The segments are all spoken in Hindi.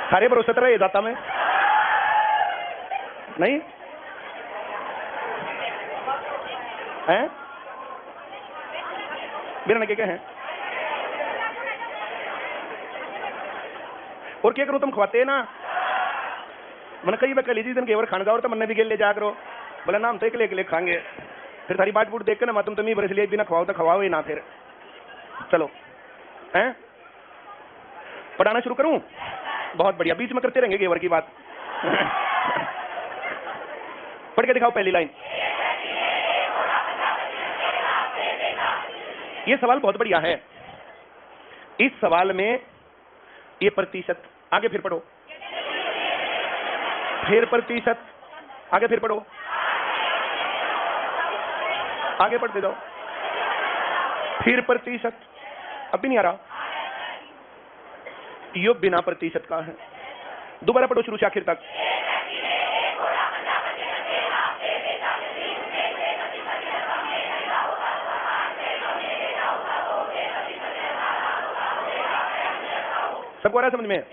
सारे भरोसे तरह ये जाता मैं नहीं हैं बिना के हैं और क्या करूं तुम खवाते ना मैंने कई बार कह लीजिए दिन केवर खान जाओ तो मैंने भी गेल ले जा करो बोला ना हम तो एक ले खाएंगे फिर सारी बाट बूट देख के ना तुम ही बरस लिए बिना खवाओ तो खवाओ ही ना फिर चलो हैं पढ़ाना शुरू करूं बहुत बढ़िया बीच में करते रहेंगे गेवर की बात पढ़ के दिखाओ पहली लाइन ये सवाल बहुत बढ़िया है इस सवाल में ये प्रतिशत आगे फिर पढ़ो फिर प्रतिशत आगे फिर पढ़ो आगे पढ़ते जाओ फिर प्रतिशत अब भी नहीं आ रहा यो बिना प्रतिशत का है दोबारा पढ़ो शुरू से आखिर तक सबको आ रहा है समझ में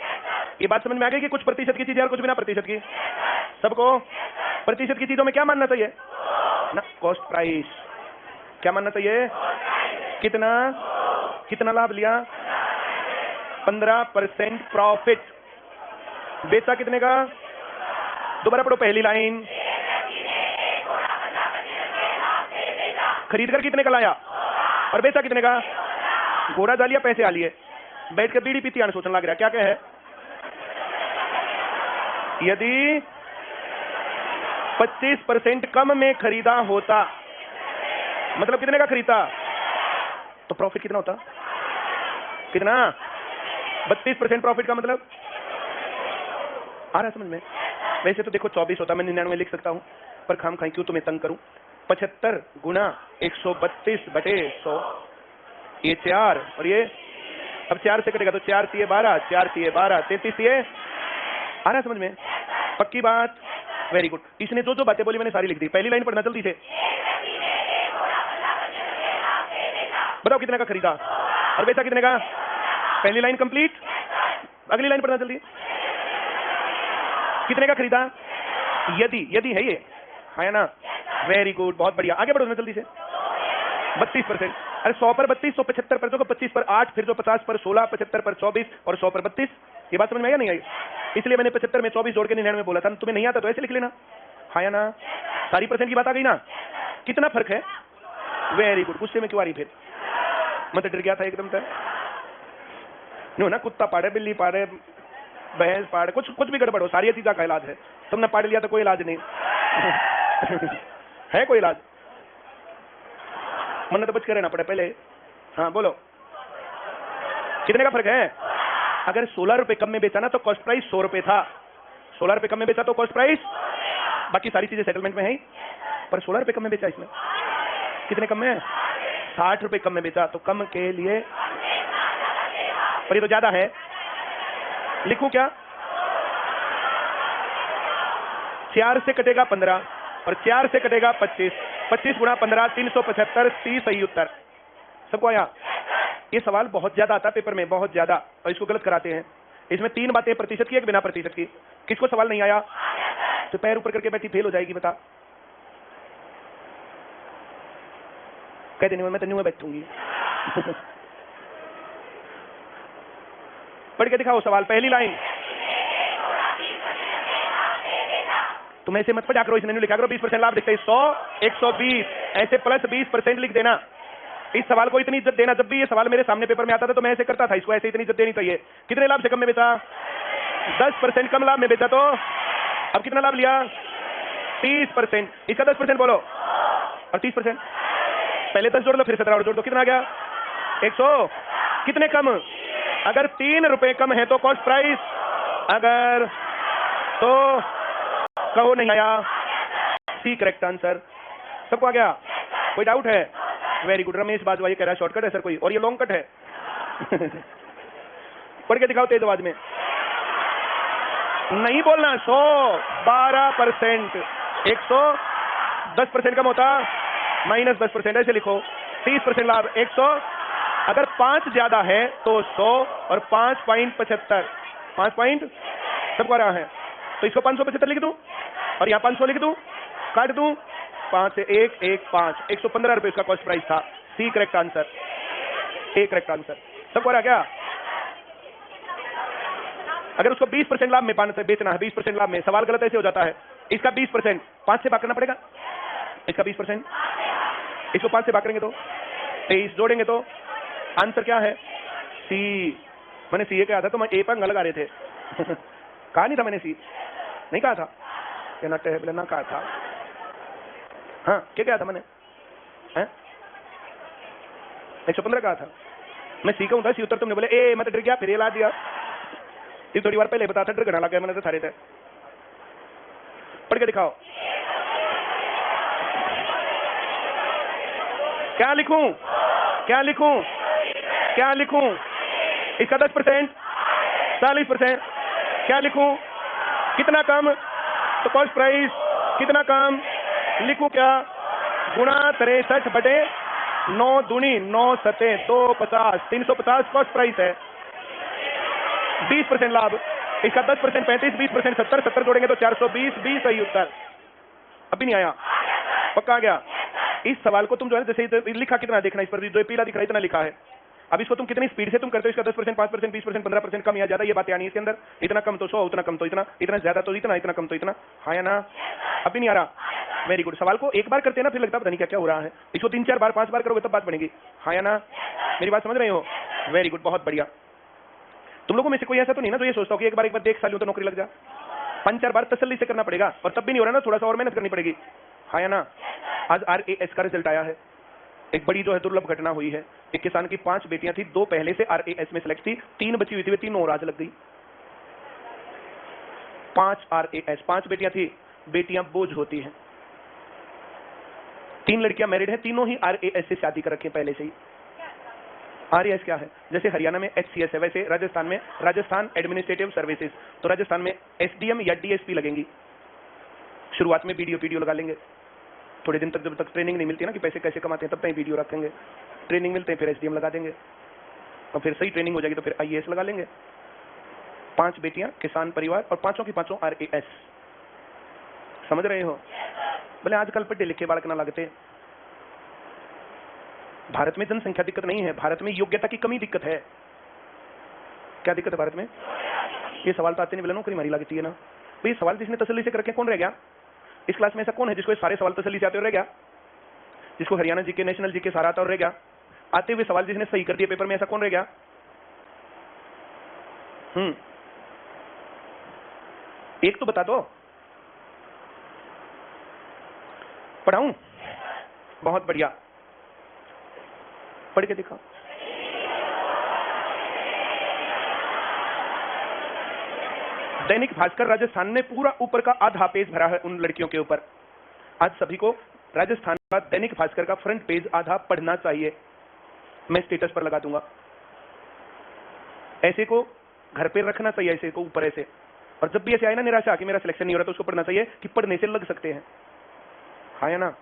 ये बात समझ में आ गई कि कुछ प्रतिशत की चीजें और कुछ बिना प्रतिशत की सबको प्रतिशत की चीजों में क्या मानना चाहिए ना कॉस्ट प्राइस क्या मानना चाहिए कितना कितना लाभ लिया 15% प्रॉफिट बेचा कितने का दोबारा पढ़ो पहली लाइन खरीद कर कितने का लाया और बेचा कितने का घोड़ा डालिया पैसे आ लिए बैठ के बीड़ी पीती आने सोचने लग रहा क्या क्या है यदि 25% कम में खरीदा होता मतलब कितने का खरीदा तो प्रॉफिट कितना होता कितना 32% प्रॉफिट का मतलब आ रहा है समझ में वैसे तो देखो 24 होता मैं 99 लिख सकता हूं पर खाम खाई क्यों तुम्हें तंग करूं 75 गुना 132 बटे 100 ये 4 और ये अब 4 से कटेगा तो 4 तिये 12 4 तिये 12 33 तिये आ रहा है समझ में पक्की बात वेरी गुड इसने जो जो बातें बोली मैंने सारी लिख दी पहली लाइन पढ़ना जल्दी से बताओ कितने का खरीदा और बेचा कितने का पहली लाइन कंप्लीट अगली लाइन पढ़ना जल्दी कितने का खरीदा यदि यदि है ये है ना वेरी गुड बहुत बढ़िया आगे बढ़ो जल्दी से 32% अरे 100 पर 32 175 पर 25 पर 8 फिर जो 50 पर 16 75 पर 24 और 100 पर 32 ये बात समझ में आई नहीं आई इसलिए मैंने 75 में 24 जोड़ के 99 बोला था तुम्हें नहीं आता तो ऐसे लिख लेना हाँ या ना सारी परसेंट की बात आ गई ना कितना फर्क है वेरी गुड गुस्से में क्यों आ रही फिर मैं तो डर गया था एकदम से नो ना कुत्ता पाड़े बिल्ली पाड़े भैंस पाड़े कुछ कुछ भी गड़बड़ हो सारी चीज़ों का इलाज है तुमने पाड़ लिया तो कोई इलाज नहीं है कोई इलाज मन तो बच कर रहना पड़े पहले हाँ बोलो कितने का फर्क है अगर 16 रुपए कम में बेचा ना तो कॉस्ट प्राइस 100 रुपए था 16 रुपए कम में बेचा तो कॉस्ट प्राइस बाकी सारी चीजें सेटलमेंट में है पर 16 रुपए कम में बेचा इसमें कितने कम में 60 रुपए कम में बेचा तो कम के लिए पर ये तो ज्यादा है लिखूं क्या 4 से कटेगा 15 और 4 से कटेगा 25 गुणा 15 375 30 सही उत्तर सबको आया ये सवाल बहुत ज्यादा आता है पेपर में बहुत ज्यादा और इसको गलत कराते हैं इसमें 3 बातें प्रतिशत की एक बिना प्रतिशत की किसको सवाल नहीं आया तो पैर ऊपर करके बैठी फेल हो जाएगी बता कहते नहीं मैं तो न्यू बैठूंगी पढ़ के दिखाओ सवाल पहली लाइन तुम ऐसे मत पढ़ा करो इसने लिखा करो 20% लाभ दिखता है 100 120 ऐसे प्लस 20% लिख देना इस सवाल को इतनी इज्जत देना जब भी ये सवाल मेरे सामने पेपर में आता था तो मैं ऐसे करता था इसको ऐसे इतनी इज्जत देनी चाहिए कितने लाभ से कम में बेचा 10% कम लाभ में बेचा तो अब कितना लाभ लिया 30% इसका 10% बोलो और 30% पहले 10 जोड़ लो फिर 17 और जोड़ दो कितना आ गया 100 कितने कम अगर 3 रुपए कम है तो कॉस्ट प्राइस अगर तो कहो नहीं आया सी करेक्ट आंसर सबको आ गया कोई डाउट है वेरी गुड रमेश बाजवा ये कह रहा है शॉर्टकट है सर कोई और ये लॉन्ग कट है पढ़ के दिखाओ तेज आवाज में नहीं बोलना 112% 110% कम होता -10% ऐसे लिखो 30% लाभ 100 अगर 5 ज्यादा है तो 100 और 5.75 5 सबको आ रहा है? तो इसको 575 लिख दूं और यहाँ 500 लिख दूं, काट दूं, 5 से 1 1 5, 115 रुपए इसका कॉस्ट प्राइस था। C correct answer, A correct answer. सबको आ रहा क्या? अगर उसको 20% लाभ में बेचना है, 20% लाभ में, सवाल गलत ऐसे हो जाता है। इसका 20% 5 से भाग करना पड़ेगा, इसका 20%, इसको 5 से भाग करेंगे तो 23, जोड़ेंगे तो आंसर क्या है? सी। मैंने सी कहा था तो मैं ए पर लगा रहे थे कहा नहीं था मैंने, सी नहीं कहा था, कहना टेबल ना कहा था। हाँ क्या था मैंने? 115 कहा था, मैं सी कहूँ था, सी उत्तर तुमने बोले ए, मैं तो डर गया, फिर ये ला दिया। थोड़ी बार पहले बता था, डर लगा मैंने तो सारे थे। पढ़ के दिखाओ, क्या लिखूं, क्या लिखूं, क्या लिखूं? इसका 10%, 40%, क्या लिखूं? कितना कम? तो कॉस्ट प्राइस कितना कम लिखूं? क्या? गुणा 63 बटे 9 दूनी 9 सते 250, 350 कॉस्ट प्राइस है। 20% लाभ, इसका 10% 35, 20% 70, 70 जोड़ेंगे तो 420, 20 सही उत्तर। अभी नहीं आया, पक्का आ गया? इस सवाल को तुम जो है जैसे लिखा कितना देखना, इस पर जो पीला दिख रहा है इतना लिखा है। अब इसको तुम कितनी स्पीड से तुम करते हो, इसका 10%, 5%, 20%, 15% कम या ज्यादा, ये बातें आनी है इसके अंदर। इतना कम तो 100, उतना कम तो इतना, इतना ज्यादा तो इतना, इतना कम तो इतना। हाँ या ना? अभी नहीं आ रहा? Very good. सवाल को एक बार करते हैं ना, फिर लगता है पता नहीं क्या क्या हो रहा है। इसको 3 4 बार 5 बार करोगे तब बात बनेगी। हाँ या ना? मेरी बात समझ रहे हो? वेरी गुड, बहुत बढ़िया। तुम लोगों में से कोई ऐसा तो नहीं ना जो ये सोचता हो कि एक बार देख साल तो नौकरी लग जा? 5 4 बार तसल्ली से करना पड़ेगा, और तब भी नहीं हो रहा ना, थोड़ा सा और मेहनत करनी पड़ेगी। हाँ या ना? आज RAS का रिजल्ट आया है। एक बड़ी जो है दुर्लभ घटना हुई है। एक किसान की 5 बेटियां थी, 2 पहले से RAS में सिलेक्ट थी, 3 बची हुई थी, वे 3 और आज लग गई। 5 RAS, 5 बेटियां थी। बेटियां बोझ होती हैं। 3 लड़कियां मैरिड हैं, तीनों ही RAS से शादी कर रखी है पहले से ही। RAS क्या है? जैसे हरियाणा में HCS है, वैसे राजस्थान में राजस्थान एडमिनिस्ट्रेटिव सर्विसेज। तो राजस्थान में SDM या DSP लगेंगी। शुरुआत में वीडियो लगा लेंगे, थोड़े दिन तक, जब तक ट्रेनिंग नहीं मिलती ना कि पैसे कैसे कमाते हैं, तब तक वीडियो रखेंगे। ट्रेनिंग मिलते हैं फिर SDM लगा देंगे, और फिर सही ट्रेनिंग हो जाएगी तो फिर IAS लगा लेंगे। 5 बेटियां, किसान परिवार, और पांचों की पांचों RAS। समझ रहे हो? बोले आजकल पढ़े लिखे बालक ना लगते। भारत में जनसंख्या दिक्कत नहीं है, भारत में योग्यता की कमी दिक्कत है। क्या दिक्कत है भारत में? ये सवाल तो आते नहीं, बोले नौकरी मारी लगती है ना भाई। सवाल जिसने तसल्ली से कर रखे, कौन रह गया इस क्लास में? ऐसा कौन है जिसको सारे सवाल तसल्ली से आते हुए रह गया? जिसको हरियाणा जीके, नेशनल जीके सारा आता और रह गया? आते हुए सवाल जिसने सही कर दिया पेपर में, ऐसा कौन रह गया? एक तो बता दो। पढ़ाऊं? बहुत बढ़िया, पढ़ के दिखाओ। दैनिक भास्कर राजस्थान ने पूरा ऊपर का आधा पेज भरा है उन लड़कियों के ऊपर। आज सभी को राजस्थान का दैनिक भास्कर का फ्रंट पेज आधा पढ़ना चाहिए। मैं स्टेटस पर लगा दूंगा। ऐसे को घर पे रखना चाहिए, ऐसे को ऊपर ऐसे। और जब भी ऐसे आए ना निराशा कि मेरा सिलेक्शन नहीं हो रहा, तो उसको पढ़ना चाहिए कि पढ़ने से लग सकते हैं। हाँ या ना?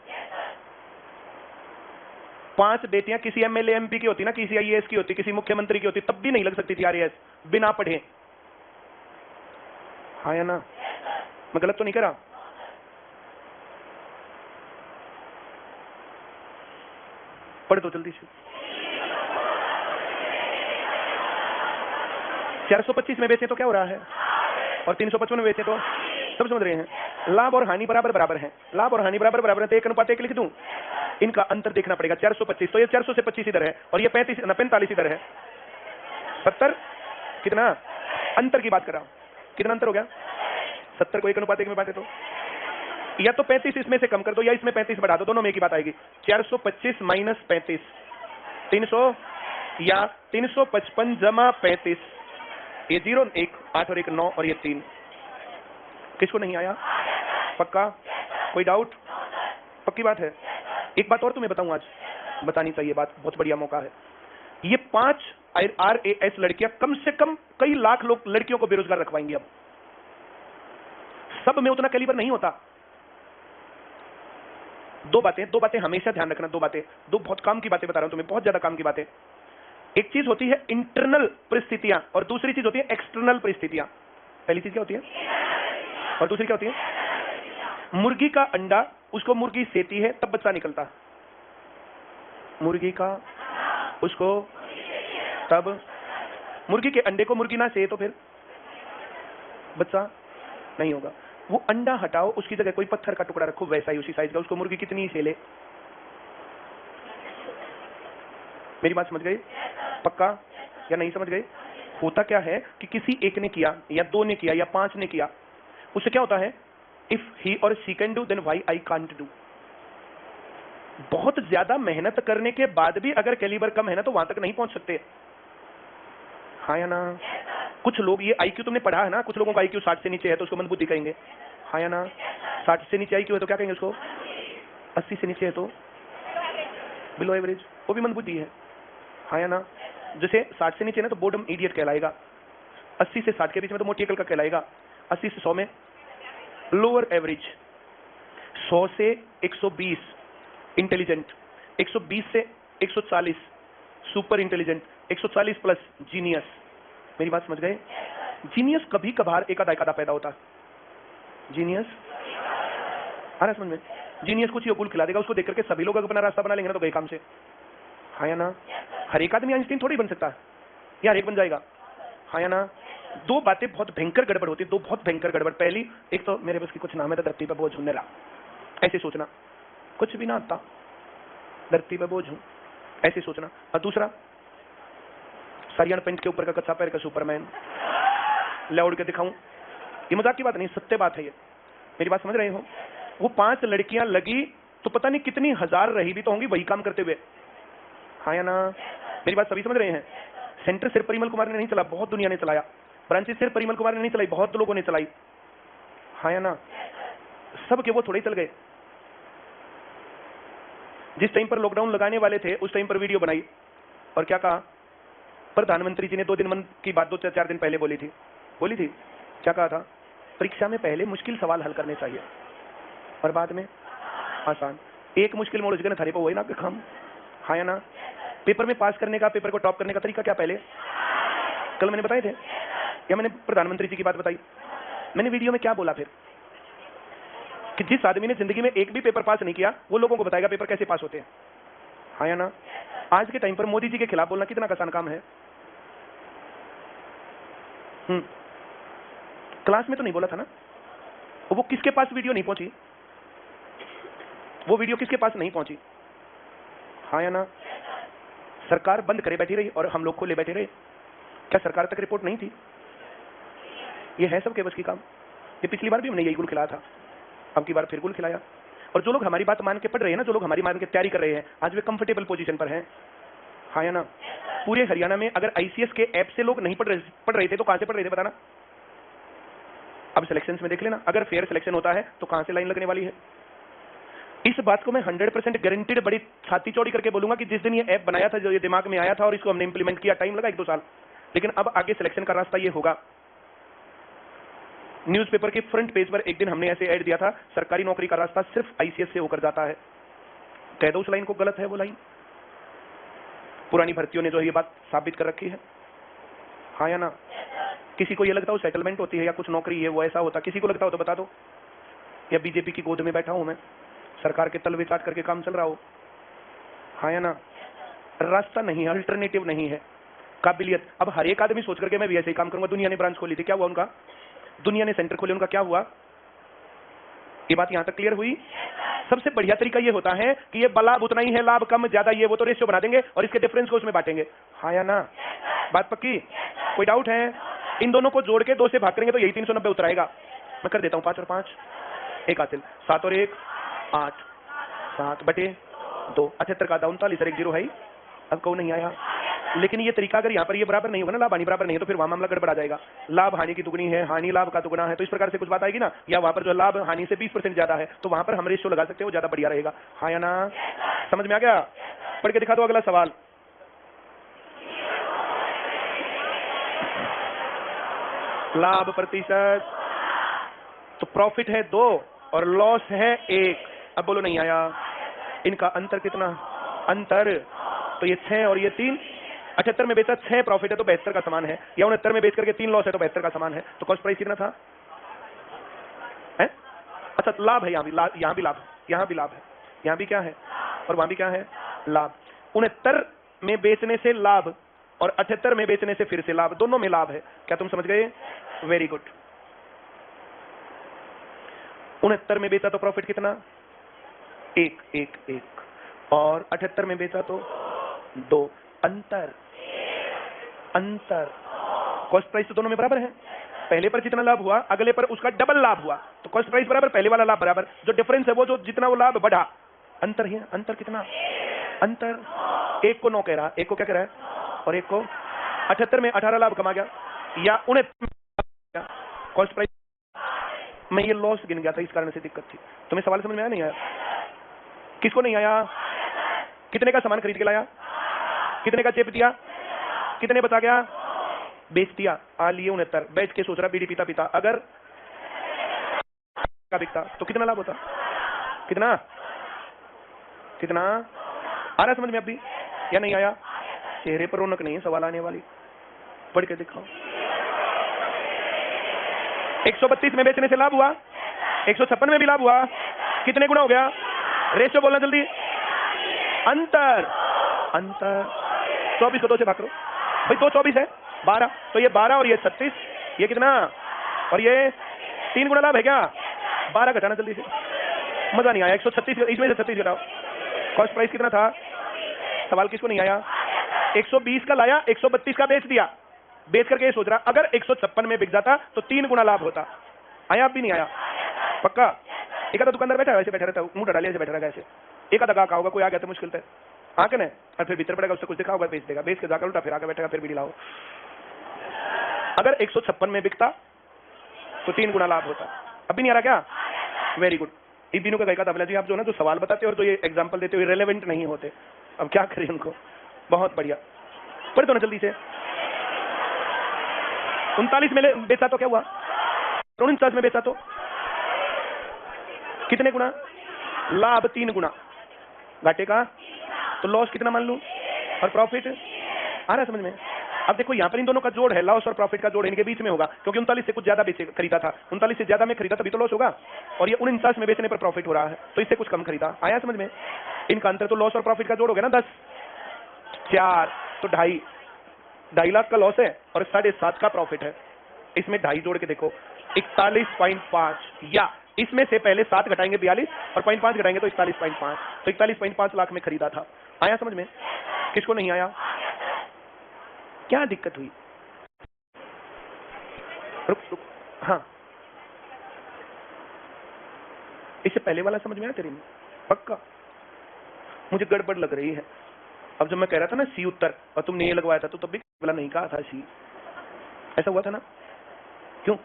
5 बेटियां किसी MLA MP की होती ना, किसी IAS की होती, किसी मुख्यमंत्री की होती, तब भी नहीं लग सकती थी RAS बिना पढ़े। हाँ या ना? मैं गलत तो नहीं कर रहा? पढ़ दो जल्दी से। 425 में बेचे तो क्या हो रहा है, और 355 में बेचे तो? सब समझ रहे हैं? लाभ और हानि बराबर बराबर हैं। लाभ और हानि बराबर बराबर है, तो 1:1 लिख दूं। इनका अंतर देखना पड़ेगा। 425, तो ये 400 से 25 इधर है, और ये 45 इधर है। 70 कितना अंतर की बात कर रहा हूं? कितना अंतर हो गया? 70 को 1:1 में बांटे तो या तो 35 इसमें से कम कर दो, या इसमें 35 बढ़ा दो, दोनों में एक ही बात आएगी। 425 माइनस 35 300, या 355 जमा 35। ये 0 1 8 और 1 9 और ये 3। किसको नहीं आया? पक्का? कोई डाउट? पक्की बात है? एक बात और तुम्हें बताऊं, आज बतानी चाहिए बात, बहुत बढ़िया मौका है। ये 5 RAS लड़कियां कम से कम कई लाख लोग लड़कियों को बेरोजगार रखवाएंगी। अब सब में उतना कैलिबर नहीं होता। दो बातें हमेशा ध्यान रखना। दो बहुत काम की बातें बता रहा हूं तुम्हें, बहुत ज्यादा काम की बातें। एक चीज होती है इंटरनल परिस्थितियां, और दूसरी चीज होती है एक्सटर्नल परिस्थितियां। पहली चीज क्या होती है और दूसरी क्या होती है? मुर्गी का अंडा, उसको मुर्गी सेती है तब बच्चा निकलता है। मुर्गी का उसको तब, मुर्गी के अंडे को मुर्गी ना से तो फिर बच्चा नहीं होगा। वो अंडा हटाओ, उसकी जगह कोई पत्थर का टुकड़ा रखो वैसा ही उसी साइज का, उसको मुर्गी कितनी ही से ले। मेरी बात समझ गई? पक्का या नहीं समझ गए? होता क्या है कि किसी एक ने किया या दो ने किया या पांच ने किया, उससे क्या होता है? इफ ही और she can do then why I can't do. बहुत ज्यादा मेहनत करने के बाद भी अगर कैलिबर कम है ना तो वहां तक नहीं पहुंच सकते। हाँ या ना? कुछ लोग, ये आईक्यू तुमने पढ़ा है ना, कुछ लोगों का आईक्यू 60 से नीचे है तो उसको मंदबुद्धि कहेंगे। हाँ या ना? 60 से नीचे आईक्यू है तो क्या कहेंगे उसको? 80 से नीचे है तो बिलो एवरेज, वो भी मंदबुद्धि है। हाँ या ना? जैसे 60 से नीचे ना तो बोर्डम इडियट कहलाएगा, 80 से 60 के बीच में तो मोटी अकल का कहलाएगा, 80 से 100 में लोअर एवरेज, 100 से 120 इंटेलिजेंट, 120 से 140 सुपर इंटेलिजेंट, 140 प्लस जीनियस। मेरी बात समझ गए? जीनियस कभी कभार एक आधा पैदा होता है। जीनियस आ रहा समझ में? जीनियस कुछ योगुल खिला देगा, उसको देख करके सभी लोग अपना रास्ता बना लेंगे ना तो गए काम से। हाँ या ना? हर एक आदमी आइंस्टीन थोड़ी बन सकता है, यार एक बन जाएगा। हाँ या ना? दो बातें बहुत भयंकर गड़बड़ होती है, दो बहुत भयंकर गड़बड़। पहली, एक तो मेरे बस की कुछ नाम है तो धरती पर बोझ हूं मेरा, ऐसे सोचना, कुछ भी ना आता धरती पर बोझ हूं, ऐसे सोचना। और दूसरा, सरियान पेंट के ऊपर का कच्चा पैर का सुपरमैन, लौड़ के दिखाऊं। ये मजाक की बात नहीं, सत्य बात है ये। मेरी बात समझ रहे हो? वो 5 लड़कियां लगी तो पता नहीं कितनी हजार रही भी तो होंगी वही काम करते हुए। हाँ या ना? मेरी बात सभी समझ रहे हैं? सेंटर सिर्फ परिमल कुमार ने नहीं चला, बहुत दुनिया ने चलाया। ब्रांचेस सिर्फ परिमल कुमार ने नहीं चलाई, बहुत लोगों ने चलाई। हाँ या ना? सब के वो थोड़े चल गए। जिस टाइम पर लॉकडाउन लगाने वाले थे उस टाइम पर वीडियो बनाई और क्या कहा? प्रधानमंत्री जी ने 2 दिन मन की बात 2-4 दिन पहले बोली थी। क्या कहा था? परीक्षा में पहले मुश्किल सवाल हल करने चाहिए और बाद में आसान। एक मुश्किल मोड़ उसके थारे पर वही ना काम। हाँ या ना? पेपर में पास करने का, पेपर को टॉप करने का तरीका क्या? पहले कल मैंने बताए थे या मैंने प्रधानमंत्री जी की बात बताई? मैंने वीडियो में क्या बोला फिर? कि जिस आदमी ने जिंदगी में एक भी पेपर पास नहीं किया वो लोगों को बताएगा पेपर कैसे पास होते हैं। हाँ या ना? आज के टाइम पर मोदी जी के खिलाफ बोलना कितना आसान काम है। क्लास में तो नहीं बोला था ना, वो किसके पास वीडियो नहीं पहुंची? वो वीडियो किसके पास नहीं पहुंची? हाँ या ना? सरकार बंद करे बैठी रही और हम लोग खोले बैठे रहे। क्या सरकार तक रिपोर्ट नहीं थी? ये है सबके बस की काम। ये पिछली बार भी हमने यही गुल खिलाया था, अब की बार फिर गुल खिलाया। और जो लोग हमारी बात मान के पढ़ रहे हैं ना, जो लोग हमारी मान के तैयारी कर रहे हैं, आज वे कंफर्टेबल पोजीशन पर हैं। हाँ या ना? पूरे हरियाणा में अगर आईसीएस के ऐप से लोग नहीं पढ़ रहे थे तो कहां से पढ़ रहे थे बताना? अब सिलेक्शन में देख लेना, अगर फेयर सिलेक्शन होता है तो कहां से लाइन लगने वाली है। इस बात को मैं 100% गारंटीड बड़ी छाती चौड़ी करके बोलूंगा कि जिस दिन ये ऐप बनाया था, जो ये दिमाग में आया था और इसको हमने इंप्लीमेंट किया, टाइम लगा 1-2 साल, लेकिन अब आगे सिलेक्शन का रास्ता ये होगा। न्यूज़पेपर के फ्रंट पेज पर एक दिन हमने ऐसे ऐड दिया था, सरकारी नौकरी का रास्ता सिर्फ आईसीएस से होकर जाता है। कह दो उस लाइन को, गलत है वो लाइन। पुरानी भर्तियों ने जो ये बात साबित कर रखी है। हाँ या ना? किसी को ये लगता हो सेटलमेंट होती है या कुछ नौकरी है वो ऐसा होता, किसी को लगता हो तो बता दो। या बीजेपी की गोद में बैठा हूं मैं, सरकार के तलवे चाट करके काम चल रहा हो। हाँ या ना? रास्ता नहीं है, अल्टरनेटिव नहीं है। काबिलियत, अब हर एक आदमी सोच करके मैं भी ऐसे ही काम करूंगा। दुनिया ने ब्रांच खोली थी, क्या हुआ उनका? दुनिया ने सेंटर खोले, उनका क्या हुआ? ये बात यहां तक क्लियर हुई? सबसे बढ़िया तरीका ये होता है कि ये लाभ उतना ही है, लाभ कम ज्यादा ये वो तो रेशियो बना देंगे और इसके डिफरेंस को उसमें बांटेंगे। हाँ या ना? बात पक्की? कोई डाउट है? इन दोनों को जोड़ के 2 से भाग करेंगे तो यही 390 उतर आएगा। मैं कर देता हूं 5 और 5 1 हासिल, 7 और 1 8, 7/2 78 का 39 और 1 0 है। अब कौन नहीं आया? लेकिन ये तरीका अगर यहाँ पर ये बराबर नहीं होगा ना, लाभ हानि बराबर नहीं है, तो फिर वहां मामला गड़बड़ा जाएगा। लाभ हानि की दुगनी है, हानि लाभ का दुगना है, तो इस प्रकार से कुछ बात आएगी ना। या वहां पर जो लाभ हानि से 20% ज्यादा है तो वहां पर हम रेशियो लगा सकते हैं, वो ज्यादा बढ़िया रहेगा। हाँ या ना? समझ में आ गया? पढ़ के दिखा दो अगला सवाल। लाभ प्रतिशत, तो प्रॉफिट है 2 और लॉस है 1। अब बोलो नहीं आया? इनका अंतर कितना? अंतर तो ये 6 और ये 3, 78 में बेचा 6 प्रॉफिट है तो 72 का समान है, या 69 में बेच करके 3 लॉस है तो 72 का समान है। तो कॉस्ट प्राइस कितना था है? अच्छा लाभ है, यहाँ भी लाभ, यहाँ भी लाभ, यहाँ भी लाभ है, यहाँ भी क्या है और वहां भी क्या है, लाभ। 69 में बेचने से लाभ और 78 में बेचने से फिर से लाभ, दोनों में लाभ है। क्या तुम समझ गए? Very good. 69 में बेचा तो प्रॉफिट कितना, 1 और 78 में बेचा तो 2, अंतर कॉस्ट प्राइस तो दोनों में बराबर है। पहले पर जितना लाभ हुआ अगले पर उसका डबल लाभ हुआ, तो कॉस्ट प्राइस बराबर, पहले वाला लाभ बराबर, जो डिफरेंस है वो जो जितना वो लाभ बढ़ा, अंतर है। अंतर कितना, अंतर 1 को 9 कह रहा, 1 को क्या कह रहा है, और 1 को 78 में 18 लाभ कमा गया, या 69 कॉस्ट प्राइस में ये लॉस गिन गया था, इस कारण से दिक्कत थी। तुम्हें सवाल समझ में आया नहीं आया? किसको नहीं आया? कितने का सामान खरीद के लाया, कितने का चेप दिया, कितने बचा गया, बेच दिया, आ लिए 69, बैठ के सोच रहा बीड़ी पीता पीता अगर का बिकता तो कितना लाभ होता, कितना कितना आ रहा समझ में अभी या नहीं आया? चेहरे पर रौनक नहीं है, सवाल आने वाली, पढ़ के दिखाओ। 132 में बेचने से लाभ हुआ, 156 में भी लाभ हुआ, कितने गुना हो गया, रेशियो बोलना जल्दी, अंतर 24 को 2 से भाग करो भाई, 2 24 है 12, तो ये 12 और ये 36, ये कितना, और ये 3 गुना लाभ है क्या, 12 घटाना जल्दी से, मजा नहीं आया। 136 इसमें से 36 घटाओ, कॉस्ट प्राइस कितना था, सवाल किसको नहीं आया? 120 का लाया, 132 का बेच दिया, बेच करके ये सोच रहा अगर 156 में बिक जाता तो 3 गुना लाभ होता। आया आप भी नहीं आया? पक्का? एक आधा दुकानदार बैठा है वैसे बैठा रहता है, मुंह डालिए ऐसे बैठा रहेगा ऐसे, एक आधा का होगा, कोई आ गया तो मुश्किल से आके ना, और फिर भीतर पड़ेगा, उससे कुछ दिखा होगा, बेच देगा, बेच के जाकर उल्टा फिर आके बैठेगा, फिर बीड़ी लाओ। अगर 156 में बिकता तो 3 गुना लाभ होता। अभी नहीं आ रहा क्या? Very good. इन दिनों का कहा था जी, आप जो ना जो सवाल बताते हो और जो ये एग्जाम्पल देते हो रेलेवेंट नहीं होते, अब क्या करें उनको। बहुत बढ़िया, पढ़ दो ना जल्दी से। 39 में बेचा तो क्या हुआ, 49 में बेचा तो कितने गुना, लाभ 3 गुना, घाटे का तो लॉस कितना मान लूं, और प्रॉफिट आ रहा है समझ में? अब देखो यहाँ पर इन दोनों का जोड़ है, लॉस और प्रॉफिट का जोड़ इनके बीच में होगा, क्योंकि 39 से कुछ ज्यादा बेचे खरीदा था, 39 से ज्यादा में खरीदा तभी तो लॉस होगा, और ये 49 में बेचने पर प्रॉफिट हो रहा है, तो इससे कुछ कम खरीदा। आया समझ में? इनका अंतर तो लॉस और प्रॉफिट का जोड़ हो गया ना, 10 4 तो 2.5 लाख का लॉस है और 7.5 का प्रॉफिट है, इसमें 2.5 जोड़ के देखो 41.5, या इसमें से पहले 7 घटाएंगे 42 और 0.5 घटाएंगे तो 41.5, तो 41.5 लाख में खरीदा था। आया समझ में? किसको नहीं आया? क्या दिक्कत हुई? रुक, हाँ, इससे पहले वाला समझ में आया तेरे में? पक्का? मुझे गड़बड़ लग रही है। अब जब मैं कह रहा था ना सी उत्तर और तुमने ये लगवाया था, तो तब भी वाला नहीं कहा था सी, ऐसा हुआ था ना? क्यों?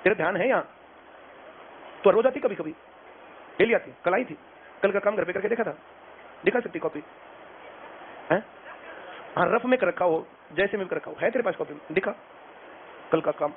तेरा ध्यान है यहाँ तो रोज आती, कभी कभी ले लिया थी, कल आई थी, कल का काम घर पे करके देखा था, दिखा सकती कॉपी है? हाँ, रफ में कर रखा हो, जैसे में कर रखा हो, है तेरे पास कॉपी में, दिखा कल का काम।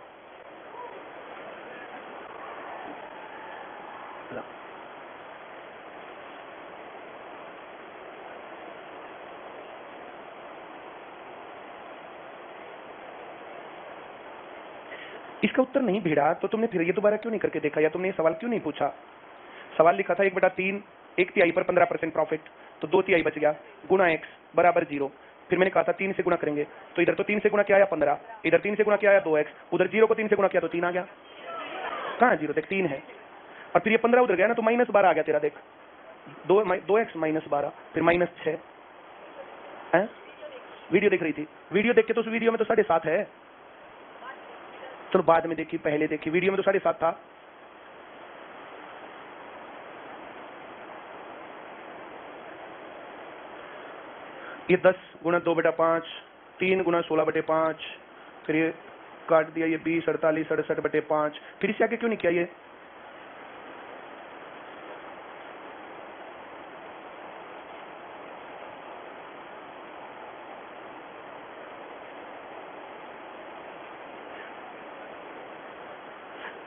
इसका उत्तर नहीं भिड़ा तो तुमने फिर ये दोबारा क्यों नहीं करके देखा, या तुमने ये सवाल क्यों नहीं पूछा? सवाल लिखा था 1/3, 1/3 पर 15% प्रॉफिट, तो 2/3 बच गया, गुणा x बराबर 0। फिर मैंने कहा था 3 से गुणा करेंगे, तो इधर तो 3 से गुणा किया आया 15, इधर 3 से गुणा किया आया 2x, उधर 0 को 3 से गुणा किया तो 3 आ गया। कहाँ है 0? देख 3 है, और फिर ये 15 उधर गया ना तो -12 आ गया तेरा, देख 2x -12, फिर -6 है। वीडियो देख रही थी, वीडियो देख के तो उस वीडियो में तो 7.5 है, चलो बाद में देखी, पहले देखी, वीडियो में तो 7.5 था। ये 10 गुणा 2/5, 3 गुणा 16/5, फिर ये काट दिया, ये 20, 48, 68/5, फिर इससे आगे क्यों नहीं किया ये?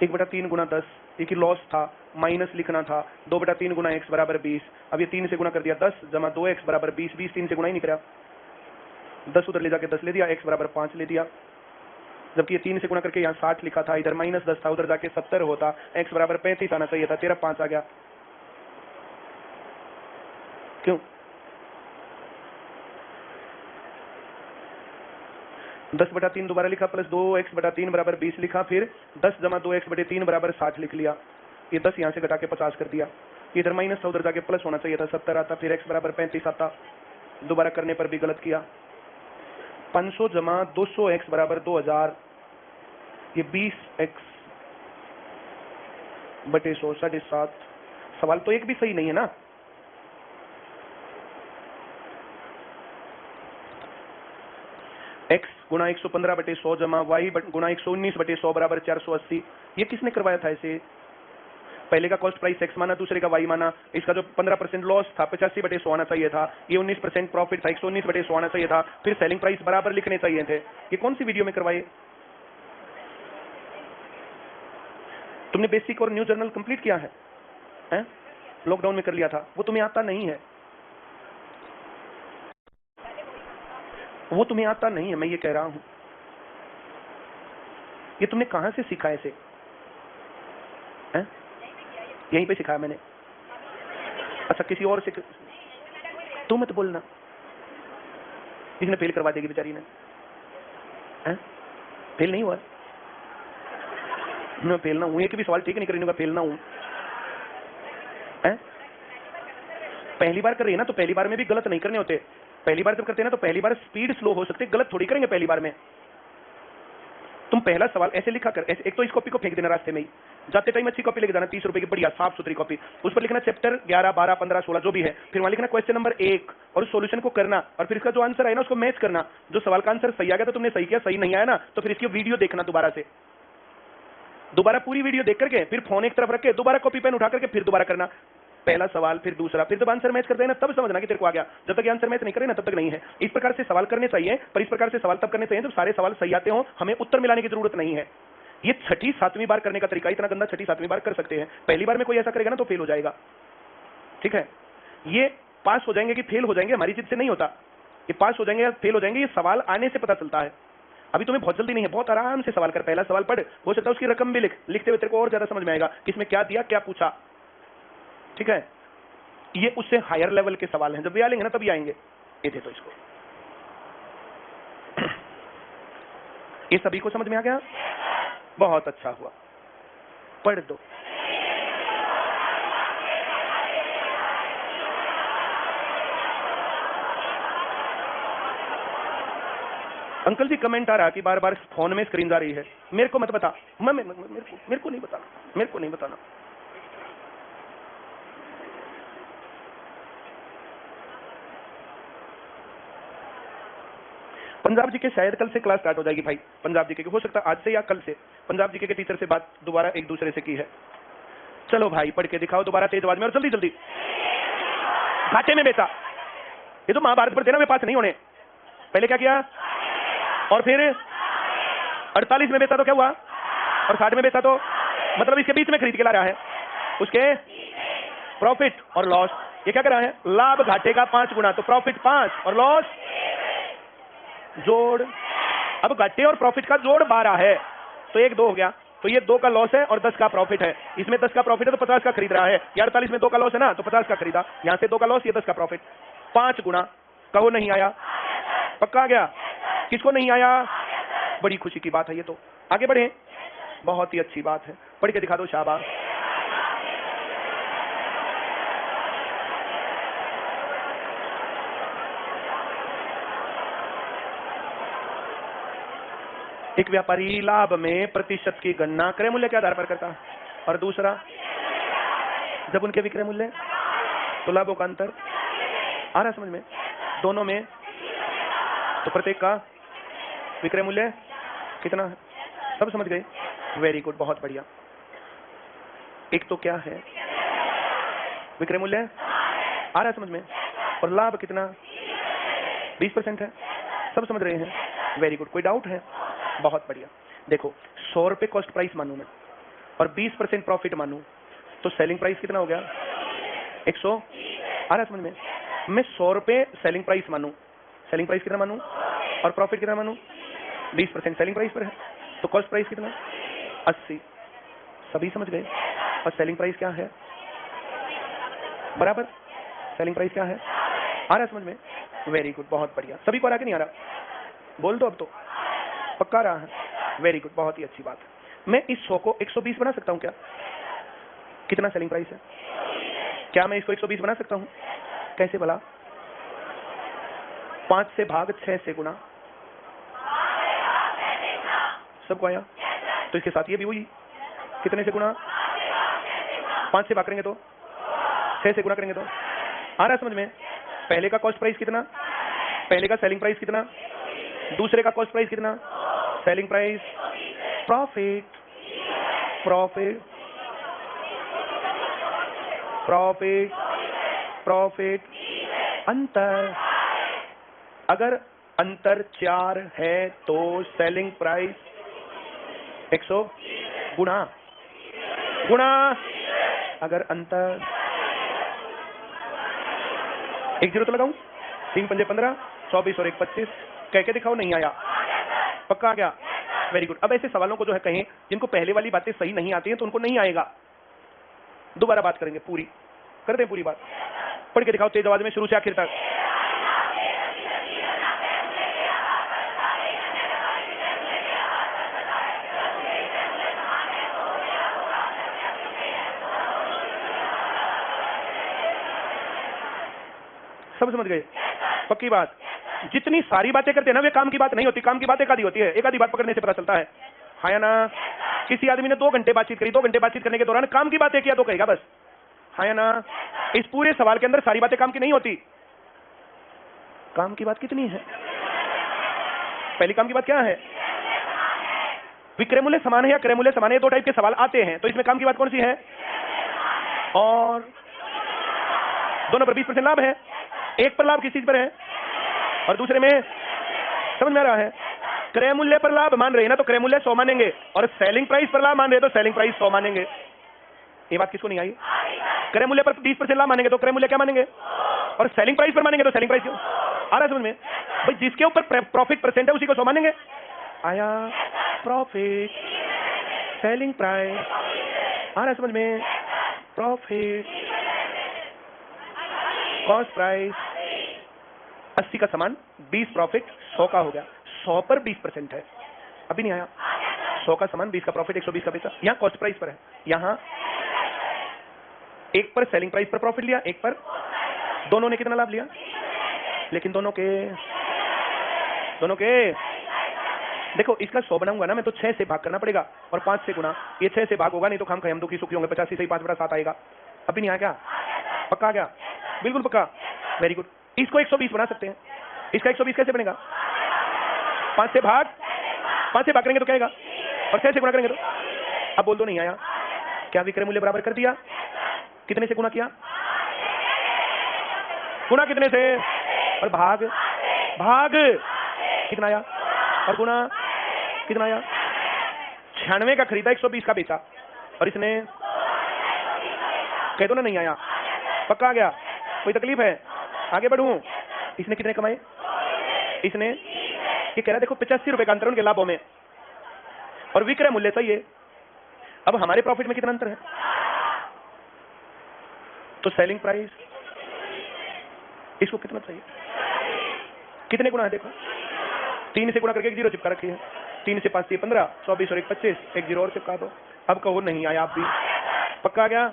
एक बटा 3 गुणा 10, ये लॉस था, माइनस लिखना था, 2/3 गुणा x बराबर 20, अब ये 3 से गुणा कर दिया 10 जमा 2x बराबर 20, 20 3 से गुणा ही नहीं करा, 10 उधर ले जाके 10 ले दिया, x बराबर 5 ले दिया, जबकि ये 3 से गुणा करके यहाँ 60 लिखा था, इधर -10 था, उधर जाके 70 होता, x बराबर 35 आना चाहिए था, तेरा 5 आ गया। क्यों? 10/3 दोबारा लिखा, प्लस 2x/3 बराबर 20 लिखा, फिर 10 जमा 2x/3 बराबर 60 लिख लिया, ये 10 यहाँ से घटा के 50 कर दिया, इधर माइनस था, उधर जाके प्लस होना चाहिए था, 70 आता, फिर x बराबर 35 आता, दोबारा करने पर भी गलत किया। 500 जमा 200x बराबर 2000, ये 20x/100 7.5। सवाल तो एक भी सही नहीं है ना। x गुणा 115/100 जमा y गुणा 119/100 बराबर 480। ये किसने करवाया था ऐसे? पहले का कॉस्ट प्राइस x माना, दूसरे का y माना, इसका जो 15% लॉस था 85/100 आना चाहिए था, ये 19% प्रॉफिट था 119/100 आना चाहिए था, फिर सेलिंग प्राइस बराबर लिखने चाहिए थे। ये कौन सी वीडियो में करवाए? तुमने बेसिक और न्यू जर्नल कंप्लीट किया है? हैं? लॉकडाउन में कर लिया था, वो तुम्हें आता नहीं है, वो तुम्हें आता नहीं है, मैं ये कह रहा हूं। ये तुमने कहां से सीखा ऐसे? हैं? यहीं पे सिखाया मैंने। अच्छा किसी और से? तू मत बोलना, इसने फेल करवा देगी बेचारी ने। हैं? फेल नहीं हुआ, मैं फेल ना हूं, एक भी सवाल ठीक नहीं करेंगे, फेल ना हूं। हैं? पहली बार कर रही है ना, तो पहली बार में भी गलत नहीं करने होते। पहली बार जब करते हैं ना, तो पहली बार स्पीड स्लो हो सकती है, गलत थोड़ी करेंगे पहली बार में। तुम पहला सवाल ऐसे लिखा कर, ऐसे, एक तो इस कॉपी को फेंक देना रास्ते में ही, जाते टाइम अच्छी कॉपी लेके जाना, 30 रुपए की बढ़िया साफ सुथरी कॉपी, उस पर लिखना चैप्टर 11, 12, 15, 16 जो भी है, फिर वहां लिखना क्वेश्चन नंबर 1 और सॉल्यूशन को करना, और फिर इसका जो आंसर आया ना उसको मैच करना। जो सवाल का आंसर सही आ गया तो तुमने सही किया, सही नहीं आया ना तो फिर इसकी वीडियो देखना दोबारा से, दोबारा पूरी वीडियो देख करके फिर फोन एक तरफ रख के दोबारा कॉपी पेन उठा करके फिर दोबारा करना, पहला सवाल फिर दूसरा, फिर जब आंसर मैच कर देना तब समझना कि तेरे को आ गया। जब तक आंसर मैच नहीं करे ना तब तक नहीं है। इस प्रकार से सवाल करने चाहिए, पर इस प्रकार से सवाल तब करने चाहिए जब सारे सवाल सही आते हो, हमें उत्तर मिलाने की जरूरत नहीं है। ये 6ठी 7वीं बार करने का तरीका, इतना गंदा 6ठी 7वीं बार कर सकते हैं। पहली बार में कोई ऐसा करेगा ना तो फेल हो जाएगा, ठीक है। ये पास हो जाएंगे कि फेल हो जाएंगे हमारी जिद से नहीं होता, ये पास हो जाएंगे या फेल हो जाएंगे ये सवाल आने से पता चलता है। अभी तुम्हें बहुत जल्दी नहीं है, बहुत आराम से सवाल कर, पहला सवाल पढ़, हो सकता है उसकी रकम भी लिख, लिखते हुए तेरे को और ज्यादा समझ में आएगा किसमें क्या दिया क्या पूछा, ठीक है। ये उससे हायर लेवल के सवाल हैं, जब भी आएंगे ना तभी आएंगे। ये दे दो इसको, ये सभी को समझ में आ गया? बहुत अच्छा हुआ, पढ़ दो। अंकल जी कमेंट आ रहा कि बार बार फोन में स्क्रीन जा रही है, मेरे को मत बता, मेरे को नहीं बताना, मेरे को नहीं बताना। पंजाब जी के शायद कल से क्लास स्टार्ट हो जाएगी भाई, पंजाब जी के हो सकता है आज से या कल से। पंजाब जी के टीचर से बात दोबारा एक दूसरे से की है। चलो भाई पढ़ के दिखाओ दोबारा तेज आवाज में और जल्दी जल्दी। घाटे में बेचा, ये तो महाभारत पर देना में पास नहीं होने। पहले क्या किया और फिर 48 में बेचा तो क्या हुआ, और 60 में बेचा तो मतलब इसके बीच में खरीद के ला रहा है। उसके प्रॉफिट और लॉस, ये क्या कर रहा है, लाभ घाटे का 5 गुना, तो प्रॉफिट 5 और लॉस जोड़। अब घाटे और प्रॉफिट का जोड़ 12 है, तो 1 2 हो गया, तो ये 2 का लॉस है और 10 का प्रॉफिट है। इसमें 10 का प्रॉफिट है तो 50 का खरीद रहा है, 48 में 2 का लॉस है ना तो 50 का खरीदा, यहां से 2 का लॉस, ये 10 का प्रॉफिट। 5 गुना, कहो नहीं आया, पक्का आ गया? किसको नहीं आया? बड़ी खुशी की बात है ये तो। आगे बढ़े, बहुत ही अच्छी बात है, पढ़ के दिखा दो, शाबाश। एक व्यापारी लाभ में प्रतिशत की गणना क्रय मूल्य के आधार पर करता है, और दूसरा जब उनके विक्रय मूल्य तो लाभों का अंतर आ रहा समझ में, दोनों में तो प्रत्येक का विक्रय मूल्य कितना है, सब समझ गए? वेरी गुड, बहुत बढ़िया। एक तो क्या है, विक्रय मूल्य आ रहा है समझ में, और लाभ कितना 20% है, सब समझ रहे हैं? वेरी गुड, कोई डाउट है? बहुत बढ़िया। देखो 100 रुपए कॉस्ट प्राइस मानू मैं और 20% प्रॉफिट मानू तो सेलिंग प्राइस कितना हो गया 100, आ रहा है समझ में? मैं 100 रुपए सेलिंग प्राइस मानू, सेलिंग प्राइस कितना मानू और प्रॉफिट कितना मानूं? 20% सेलिंग प्राइस पर है, तो कॉस्ट प्राइस कितना? 80। सभी समझ गए? और सेलिंग प्राइस क्या है? बराबर। सेलिंग प्राइस क्या है? आ रहा है समझ में? वेरी गुड, बहुत बढ़िया। सभी को आ रहा कि नहीं आ रहा? बोल दो अब तो। पक्का रहा है? वेरी गुड, बहुत ही अच्छी बात है। मैं इस 100 को 120 बना सकता हूं क्या? कितना सेलिंग प्राइस है? क्या मैं इसको 120 बना सकता हूं? कैसे भला? 5 से भाग 6 से गुणा। सबको आया? तो इसके साथ ये भी हुई, कितने से गुणा? 5 से भाग करेंगे तो 6 से गुणा करेंगे तो आ रहा है समझ में? पहले का कॉस्ट प्राइस कितना? पहले का सेलिंग प्राइस कितना? दूसरे का कॉस्ट प्राइस कितना? Selling price, profit, profit, profit, profit, अंतर। अगर अंतर 4 है तो सेलिंग प्राइस 100 गुणा गुणा, अगर अंतर 1 0 तो लगाऊं? 3 पंजे 15, 24 और 1 25। कह के दिखाओ नहीं आया? पक्का आ गया? Very good. अब ऐसे सवालों को जो है कहें जिनको पहले वाली बातें सही नहीं आती हैं तो उनको नहीं आएगा, दोबारा बात करेंगे, पूरी कर दें पूरी बात। पढ़ के दिखाओ तेज आवाज में शुरू से आखिर तक। सब समझ गए? पक्की बात। जितनी सारी बातें करते हैं ना वे काम की बात नहीं होती, काम की बात एक आधी होती है, एक आधी बात पकड़ने से पता चलता है। हाँ या ना? किसी आदमी ने 2 घंटे बातचीत करी, 2 घंटे बातचीत करने के दौरान काम की बातें किया तो कहेगा बस। हाँ या ना? इस पूरे सवाल के अंदर सारी बातें काम की नहीं होती। काम की बात कितनी है? पहली काम की बात क्या है? विक्रय मूल्य समान है या क्रय मूल्य समान है? 2 टाइप के सवाल आते हैं, तो इसमें काम की बात कौन सी है? और दोनों पर 20% लाभ है। एक पर लाभ किस चीज पर है और दूसरे में? समझ में आ रहा है? क्रय मूल्य पर लाभ मान रहे हैं ना तो क्रय मूल्य 100 मानेंगे, और सेलिंग प्राइस पर लाभ मान रहे हैं तो सेलिंग प्राइस 100 मानेंगे। ये बात किसको नहीं आई? क्रय मूल्य पर 20% लाभ मानेंगे तो क्रय मूल्य क्या मानेंगे, और सेलिंग प्राइस पर मानेंगे तो सेलिंग प्राइस क्यों? आ रहा है समझ में? भाई जिसके ऊपर प्रॉफिट परसेंट है उसी को 100 मानेंगे। आया? प्रॉफिट, सेलिंग प्राइस, आ रहा है समझ में? प्रॉफिट, कॉस्ट प्राइस, 80 का सामान 20 प्रॉफिट 100 का हो गया। 100 पर 20% है, अभी नहीं आया? 100 का सामान 20 का प्रॉफिट 120 का बेचा। यहाँ कॉस्ट प्राइस पर है, यहाँ एक पर सेलिंग प्राइस पर प्रॉफिट लिया, एक पर। दोनों ने कितना लाभ लिया? लेकिन दोनों के देखो, इसका 100 बनाऊंगा ना मैं तो 6 से भाग करना पड़ेगा और 5 से गुणा। ये 6 से भाग होगा नहीं तो खाम खाए हम दुखी सुखी होंगे। 85 से 5/7 आएगा। अभी नहीं आया क्या? पक्का आ गया? बिल्कुल पक्का। Very good. इसको 120 बना सकते हैं। इसका 120 कैसे बनेगा? 5 से भाग करेंगे तो क्या आएगा, और 6 से गुणा करेंगे तो? अब बोल दो नहीं आया? क्या विक्रय मूल्य बराबर कर दिया? कितने से गुणा किया? गुणा कितने से? और भाग कितना आया? और गुणा कितना आया? 96 का खरीदा, 120 का बेचा, और इसने कह दो ना नहीं आया? पक्का आ गया? कोई तकलीफ है? आगे बढ़ूं? इसने कितने कमाए? इसने ये कह रहा देखो 85 रुपए का अंतर उनके लाभों में, और विक्रय मूल्य सही है। अब हमारे प्रॉफिट में कितना अंतर है? तो सेलिंग प्राइस इसको कितना चाहिए? कितने गुना है? देखो 3 से गुणा करके 1 0 चिपका रखी है। 3 से 5 से 15, 24 और 1 25, 1 0 और चिपका दो। अब कहो नहीं आया आप भी? पक्का आ गया?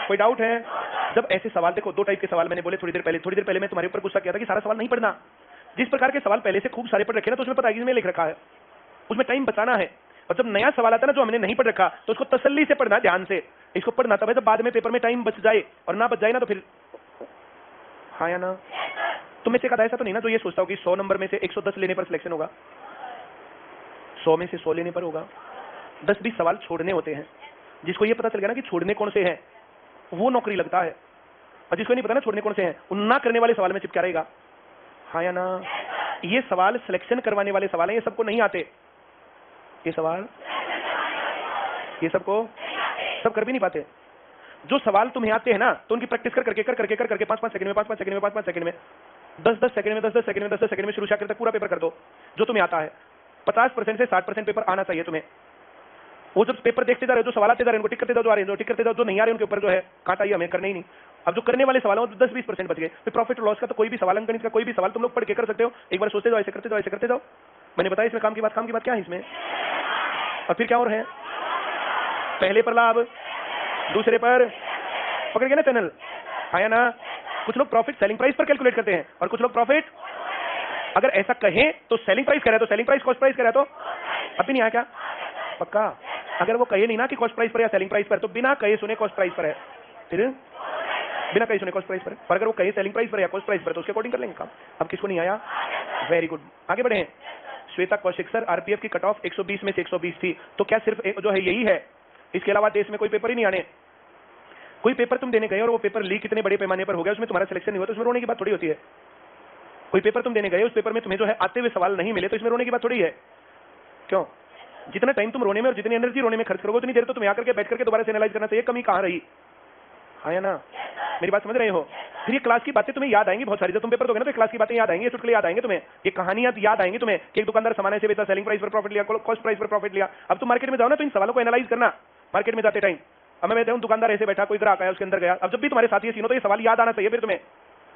कोई डाउट है? जब ऐसे सवाल, देखो 2 टाइप के सवाल मैंने बोले थोड़ी देर पहले मैं तुम्हारे ऊपर गुस्सा किया था कि सारा सवाल नहीं पढ़ना। जिस प्रकार के सवाल पहले से खूब सारे पढ़ रखे ना तो उसमें पता है कि इसमें लिख रखा है, उसमें टाइम बचाना है। और जब नया सवाल आता है ना जो हमने नहीं पढ़ रखा तो उसको तसल्ली से पढ़ना, ध्यान से इसको पढ़ना, तब है जब बाद में पेपर में टाइम बच जाए, और ना बच जाए ना तो फिर हाँ या ना? तुम में से कदा ऐसा तो नहीं ना जो ये सोचता हो कि 100 नंबर में से 110 लेने पर सिलेक्शन होगा, 100 में से 100 लेने पर होगा। 10-20 सवाल छोड़ने होते हैं। जिसको ये पता चल गया ना कि छोड़ने कौन से हैं वो नौकरी लगता है, और जिसको नहीं पता ना छोड़ने कौन से हैं उन ना करने वाले सवाल में चिपका रहेगा। हाँ या ना? ये सवाल सिलेक्शन करवाने वाले सवाल हैं, ये सबको नहीं आते। ये सवाल ये सबको सब कर भी नहीं पाते। जो सवाल तुम्हें आते हैं ना तो उनकी प्रैक्टिस कर करके 5-5 सेकंड में 10-10 सेकंड में 10-10 सेकंड में 10-10 सेकंड में शुरू से आखिर तक पूरा पेपर कर दो जो तुम्हें आता है। 50% से 60% पेपर आना चाहिए तुम्हें। वो जब पेपर देखते जा रहे हो, जो सवाल आते जा रहे हैं उनको टिक करते जाओ, जो आ रहे हैं टिक करते जाओ, जो नहीं आ रहे उनके ऊपर जो है कांटा ही हमें करना ही नहीं। अब जो करने वाले सवाल हो 10-20% बच गए। फिर प्रॉफिट और लॉस का तो कोई भी सवाल, अंकगणित का कोई भी सवाल तुम लोग पढ़ के कर सकते हो। एक बार सोचते जाओ, ऐसे करते जाओ, ऐसे करते जाओ। मैंने बताया इसमें काम की बात क्या है इसमें, और फिर क्या और है, पहले पर लाभ, दूसरे पर पकड़ गए ना चैनल, आया ना। कुछ लोग प्रॉफिट सेलिंग प्राइस पर कैलकुलेट करते हैं और कुछ लोग प्रॉफिट, अगर ऐसा कहें तो सेलिंग प्राइस कह रहा है तो सेलिंग प्राइस, कॉस्ट प्राइस कह रहा है तो अभी नहीं आया क्या पक्का। अगर वो कहे नहीं ना कि कॉस्ट प्राइस पर या सेलिंग प्राइस पर, तो बिना कहे सुने कॉस्ट प्राइस पर है, फिर बिना कहे सुने कॉस्ट प्राइस पर है। और अगर वो कहे सेलिंग प्राइस पर या कॉस्ट प्राइस पर तो उसके अकॉर्डिंग कर लेंगे काम। अब किसको नहीं आया, वेरी गुड, आगे बढ़े। श्वेता कौशिक सर, आरपीएफ की कट ऑफ 120 में से 120 थी, तो क्या सिर्फ जो है यही है, इसके अलावा देश में कोई पेपर ही नहीं आने? कोई पेपर तुम देने गए और वो पेपर लीक इतने बड़े पैमाने पर हो गया, उसमें तुम्हारा सिलेक्शन नहीं हुआ, तो उसमें रोने की बात थोड़ी होती है। कोई पेपर तुम देने गए, उस पेपर में तुम्हें जो है आते हुए सवाल नहीं मिले, तो इसमें रोने की बात थोड़ी है। क्यों? जितना टाइम तुम रोने में और जितनी एनर्जी रोने में खर्च करोगे उतनी देर तो तुम्हें आकर के बैठ करके दोबारा से एनालाइज करना चाहिए, कमी कहां रही, है ना। मेरी बात समझ रहे हो? फिर ये क्लास की बातें तुम्हें याद आएंगी बहुत सारी, जब तुम पेपर दोगे ना तो क्लास की बातें याद आएंगी, चुटकुले याद आएंगे तुम्हें, ये कहानियां याद आएंगी तुम्हें कि एक दुकानदार सामान ऐसे बेचा, सेलिंग प्राइस पर प्रॉफिट लिया, कॉस्ट प्राइस पर प्रॉफिट लिया। अब तुम मार्केट में जाओ ना तो इन सवालों को एनालाइज करना मार्केट में जाते टाइम। अब मैं कहता हूं दुकानदार ऐसे बैठा, कोई ग्राहक आया, उसके अंदर गया। अब जब भी तुम्हारे साथ ये सीन हो तो ये सवाल याद आना चाहिए फिर तुम्हें।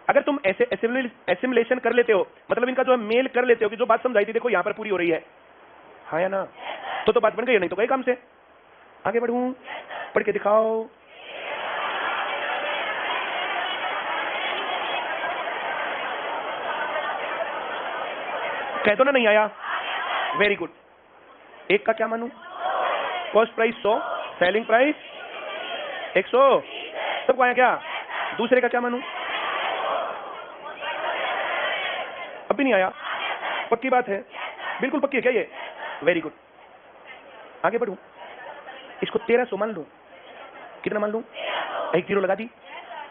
अगर तुम ऐसे एसिमुलेशन कर लेते हो, मतलब इनका जो है मेल कर लेते हो कि जो बात समझाई थी देखो यहां पर पूरी हो रही है, हाँ या ना, तो बात बन गई, नहीं तो कई काम से। आगे बढ़ूं, पढ़ के दिखाओ। कह दो ना नहीं आया, वेरी गुड। एक का क्या मानूं, कॉस्ट प्राइस 100, सेलिंग प्राइस 100, सबको आया क्या? दूसरे का क्या मानूं, अब भी नहीं आया, पक्की बात है, बिल्कुल पक्की है क्या ये? वेरी गुड, आगे बढ़ूं। इसको 1300 मान लूं, कितना मान लूं, एक जीरो लगा दी,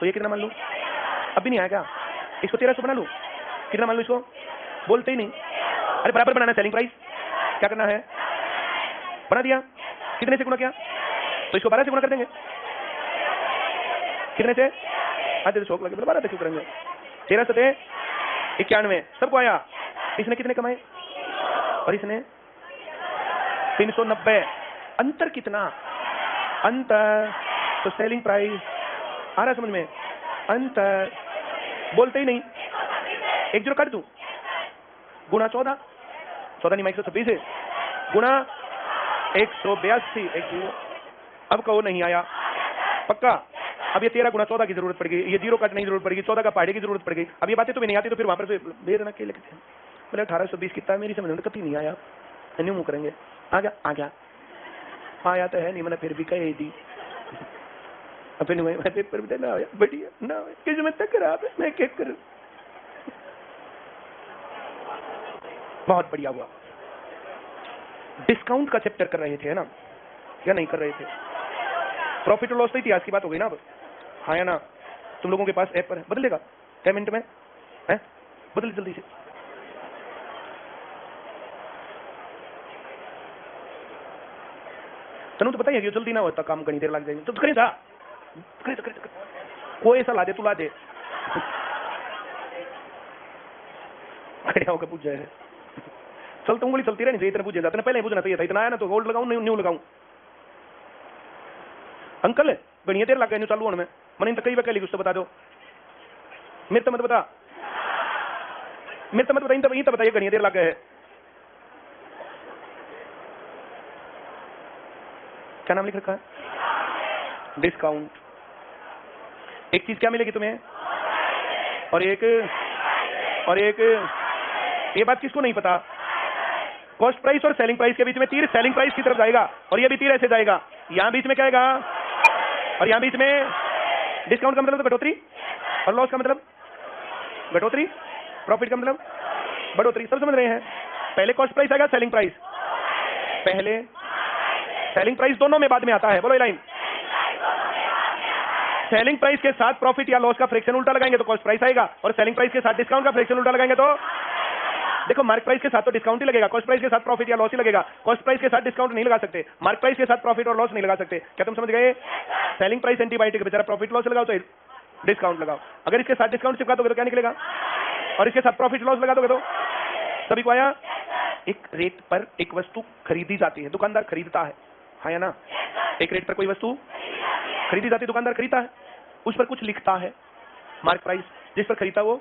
तो ये कितना मान लूं, अब भी नहीं आया क्या? इसको 1300 बना लूं, कितना मान लूं इसको, बोलते ही नहीं। अरे बराबर बनाना सेलिंग प्राइस, क्या करना है, बना दिया, कितने से गुणा किया, तो इसको 12 से गुणा कर देंगे, कितने से, आधे शौक लगे 12 से क्यों करेंगे, 13 से 91, सबको आया। इसने कितने कमाए और इसने 390, अंतर कितना, अंतर तो सेलिंग प्राइस आ रहा समझ में, अंतर बोलते ही नहीं, एक जीरो काट दूं, गुणा 14 नहीं 126 है, गुणा 182, एक जीरो। अब कहो नहीं आया, पक्का। अब ये 13 गुणा 14 की जरूरत पड़ गई, ये जीरो काटने की जरूरत पड़ गई, 14 का पहाड़े की जरूरत पड़ गई। अब ये बातें तो नहीं आती तो फिर वहां पर से देर ना के लिखते हैं, बोले 1820 कितना है, मेरी समझ में कभी नहीं आया, न्यू मुंह करेंगे। आ गया आया तो है नहीं, मैंने फिर भी कही थी, फिर नहीं पेपर भी ना बढ़िया ना किस्मत तक खराब है, मैं क्या करूं। बहुत बढ़िया हुआ। डिस्काउंट का चैप्टर कर रहे थे है ना, या नहीं कर रहे थे? प्रॉफिट और लॉस तो इतिहास की बात हो गई ना अब, हाँ या ना। तुम लोगों के पास ऐप पर है, बदलेगा 10 मिनट में है, बदल जल्दी से। तनु तो पता है कि जल्दी ना होता काम, घनी देर लग जाएगी, तो करें था, करे कोई ऐसा ला दे, तू ला दे, खड़े होकर पूछ जाए, चल तो उंगली चलती रहनी चाहिए, इतना पूछे जाते ना, पहले पूछना चाहिए था, इतना आया ना तो गोल्ड लगाऊं न्यू लगाऊं। अंकल बढ़िया देर लग गए चालू होने में, मैंने तो कई बार कह, बता दो, मेरे तो मत बता, बताइए घनी देर लग गए है। क्या नाम लिख रखा है? डिस्काउंट। एक चीज क्या मिलेगी तुम्हें, और एक ये बात किसको नहीं पता, कॉस्ट प्राइस और सेलिंग प्राइस के बीच में तीर सेलिंग प्राइस की तरफ जाएगा, और ये भी तीर ऐसे जाएगा, यहां बीच में क्या आएगा, और यहां बीच में डिस्काउंट का मतलब तो घटोतरी, और लॉस का मतलब घटोतरी, प्रॉफिट का मतलब बढ़ोतरी। सब समझ रहे हैं? पहले कॉस्ट प्राइस आएगा, सेलिंग प्राइस पहले, सेलिंग प्राइस दोनों में बाद में आता है, बोलो लाइन। सेलिंग प्राइस के साथ प्रॉफिट या लॉस का फ्रैक्शन उल्टा लगाएंगे तो कॉस्ट प्राइस आएगा, और सेलिंग प्राइस के साथ डिस्काउंट का फ्रैक्शन उल्टा लगाएंगे तो, देखो मार्क प्राइस के साथ तो डिस्काउंट ही लगेगा, कॉस्ट प्राइस के साथ प्रॉफिट या लॉस ही लगेगा। कॉस्ट प्राइस के साथ डिस्काउंट नहीं लगा सकते, मार्क प्राइस के साथ प्रॉफिट और लॉस नहीं लगा सकते। क्या तुम समझ गए? सेलिंग प्राइस एंटीबायोटिक, बेचारा प्रॉफिट लॉस लगाओ तो डिस्काउंट लगाओ, अगर इसके साथ डिस्काउंट चिपका दोगे तो क्या निकलेगा, और इसके साथ प्रॉफिट लॉस लगा दोगे तो सभी को आया। एक रेट पर एक वस्तु खरीदी जाती है, दुकानदार खरीदता है या ना? एक रेट पर कोई वस्तु खरीदी जाती है, दुकानदार खरीदता है, उस पर कुछ लिखता है, मार्क प्राइस, जिस पर खरीदता वो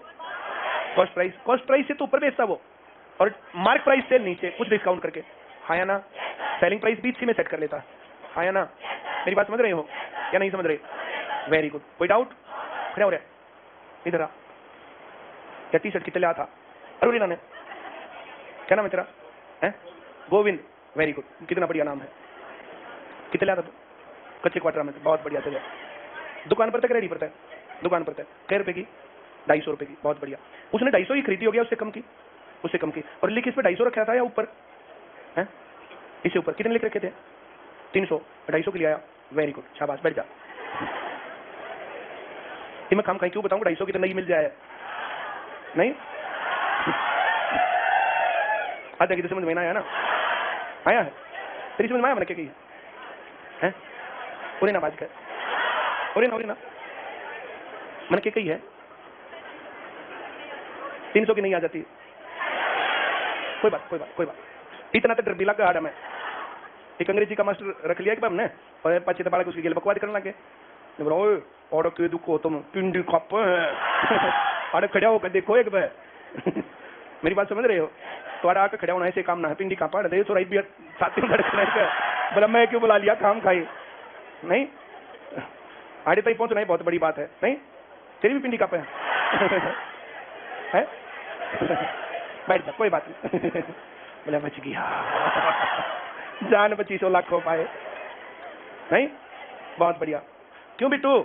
कॉस्ट प्राइस, कॉस्ट प्राइस से तो ऊपर बेचता वो, और मार्क प्राइस से नीचे कुछ डिस्काउंट करके, हाँ या ना? सेलिंग प्राइस बीच में सेट कर लेता है, हाँ या ना? मेरी बात समझ रहे हो या नहीं समझ रहे? Very good. कोई डाउट? खड़े हो रहे इधर आ। क्या टी शर्ट कितने लिया था? अरे ने क्या नाम है तेरा? है गोविंद। वेरी गुड, कितना बढ़िया नाम है। कितने लिया था तू? कच्चे क्वार्टर में। बहुत बढ़िया चले। दुकान पर तक रेडी पड़ता है, दुकान पर तक कै रुपए की? 250 रुपए की। बहुत बढ़िया। उसने 250 ही खरीदी हो गया, उससे कम की? उससे कम की। और लिख इस पे 250 रखा था या ऊपर है? इससे ऊपर कितने लिख रखे थे? 300। 250 के लिए आया। वेरी गुड, शाबाश, बैठ जा। मैं काम कहीं क्यों बताऊं? 250 की तो नहीं मिल जाए नहीं? आधा की तो समझ में ना आया ना? आया है? तेरी समझ में आया मैंने क्या कही है? उरे ना बाज कर, उरे ना मैंने क्या कही है? 300 की नहीं आ जाती। कोई बात। इतना तो डरबीला का आड़ा में एक अंग्रेजी का मास्टर रख लिया कि हमने, और पचे तो बालक उसकी गेल बकवाद करने लगे। और के दुखो तुम पिंडी कप अरे खड़ा होकर देखो एक बार। मेरी बात समझ रहे हो? तो आके खड़ा होना ऐसे काम ना है। पिंडी का पड़ दे थोड़ा भी छाती में धड़कन है। बोला मैं क्यों बुला लिया, काम खाई नहीं? आड़े तक पहुंचना ही बहुत बड़ी बात है नहीं? तेरी भी पिंडी कप है? बैठ जा, कोई बात नहीं। बोला बच गया, जान बची 100 लाख हो पाए नहीं? बहुत बढ़िया। क्यों बिट्टू?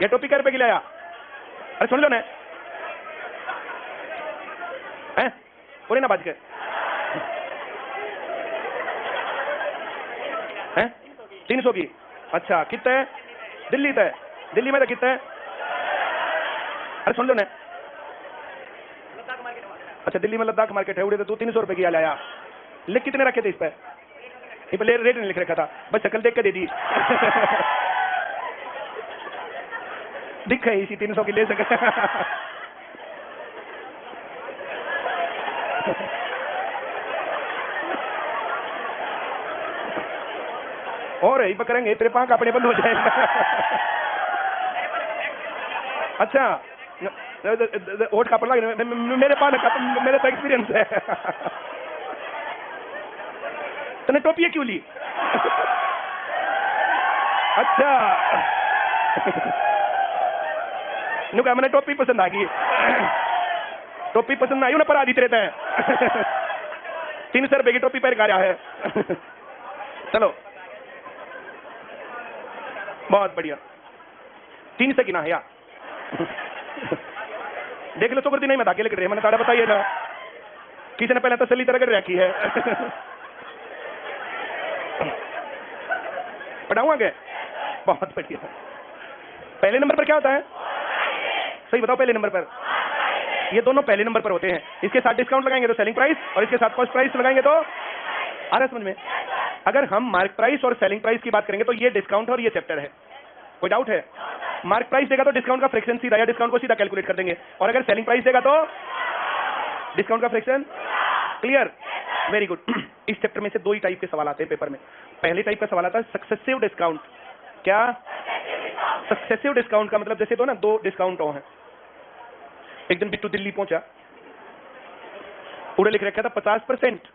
ये टोपी कै रुपए की लाया? अरे सुन लो ना, हैं? पूरी ना बाज के हैं? 300 की। अच्छा, कितना है? दिल्ली तय, दिल्ली में तो कितना है? अरे सुन लो ना, अच्छा दिल्ली में लद्दाख मार्केट है, उड़े तो तू 300 रुपए की लाया। लिख कितने रखे थे इस पे? रेट नहीं लिख रखा था, बस शक्ल देख के दे दी। दिख है इसी 300 की ले सके। और यही पकड़ेंगे तेरे पांव अपने बंद हो जाएगा। अच्छा वोट का पड़ लगा मेरे पास का, मेरे तो एक्सपीरियंस है। तूने टोपी क्यों ली? अच्छा नुका मैंने टोपी पसंद आ गई। टोपी पसंद आई ना पर आदि रहता है। 300 रुपए की टोपी पहन का रहा है। चलो बहुत बढ़िया। 300 की ना है यार। देख लो तो नहीं मैं धागे लेकर मैंने ताड़ा बताइए ना, किसी ने पहले तसली तरह कर रखी है। पढ़ाऊँ आगे? बहुत बढ़िया। पहले नंबर पर क्या होता है? सही बताओ, पहले नंबर पर ये दोनों पहले नंबर पर होते हैं। इसके साथ डिस्काउंट लगाएंगे तो सेलिंग प्राइस, और इसके साथ कॉस्ट प्राइस लगाएंगे तो आ रहा समझ में? अगर हम मार्क प्राइस और सेलिंग प्राइस की बात करेंगे तो ये डिस्काउंट और ये चैप्टर है। कोई डाउट है? मार्क प्राइस देगा तो डिस्काउंट का फ्रैक्शन सीधा, या डिस्काउंट को सीधा कैलकुलेट कर देंगे, और अगर सेलिंग प्राइस देगा तो डिस्काउंट का फ्रैक्शन। क्लियर? Very good. इस चैप्टर में से दो ही टाइप के सवाल आते हैं पेपर में। पहले टाइप का सवाल आता है सक्सेसिव डिस्काउंट। क्या सक्सेसिव डिस्काउंट का मतलब? जैसे तो ना दो डिस्काउंट हो हैं। एक दिन बिट्टू दिल्ली पहुंचा, पूरे लिख रखा था 50%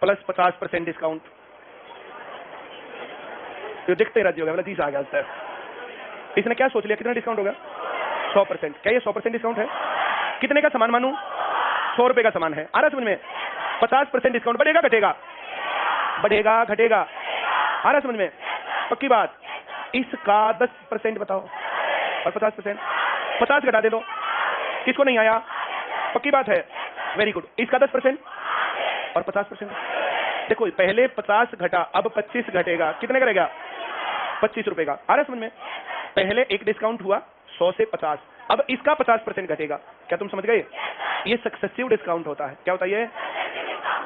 प्लस 50% डिस्काउंट। तो देखते राजी होगा, 30 आ गया। इसने क्या सोच लिया, कितना डिस्काउंट होगा? 100%। क्या ये 100% डिस्काउंट है? कितने का सामान मानू? 100 रुपए का सामान है। आ रहा समझ में? 50% डिस्काउंट बढ़ेगा घटेगा? बढ़ेगा घटेगा? आ रहा समझ में? पक्की बात। इसका 10% बताओ, और 50%। 50 घटा दे दो, किसको नहीं आया? पक्की बात है। Very good. इसका 10% और 50%। देखो पहले 50 घटा, अब 25 घटेगा, कितने करेगा? 25 रुपए का। आ रहा समझ में? पहले एक डिस्काउंट हुआ 100 से 50, अब इसका 50% घटेगा। क्या तुम समझ गए? ये सक्सेसिव डिस्काउंट होता है। क्या होता है ये?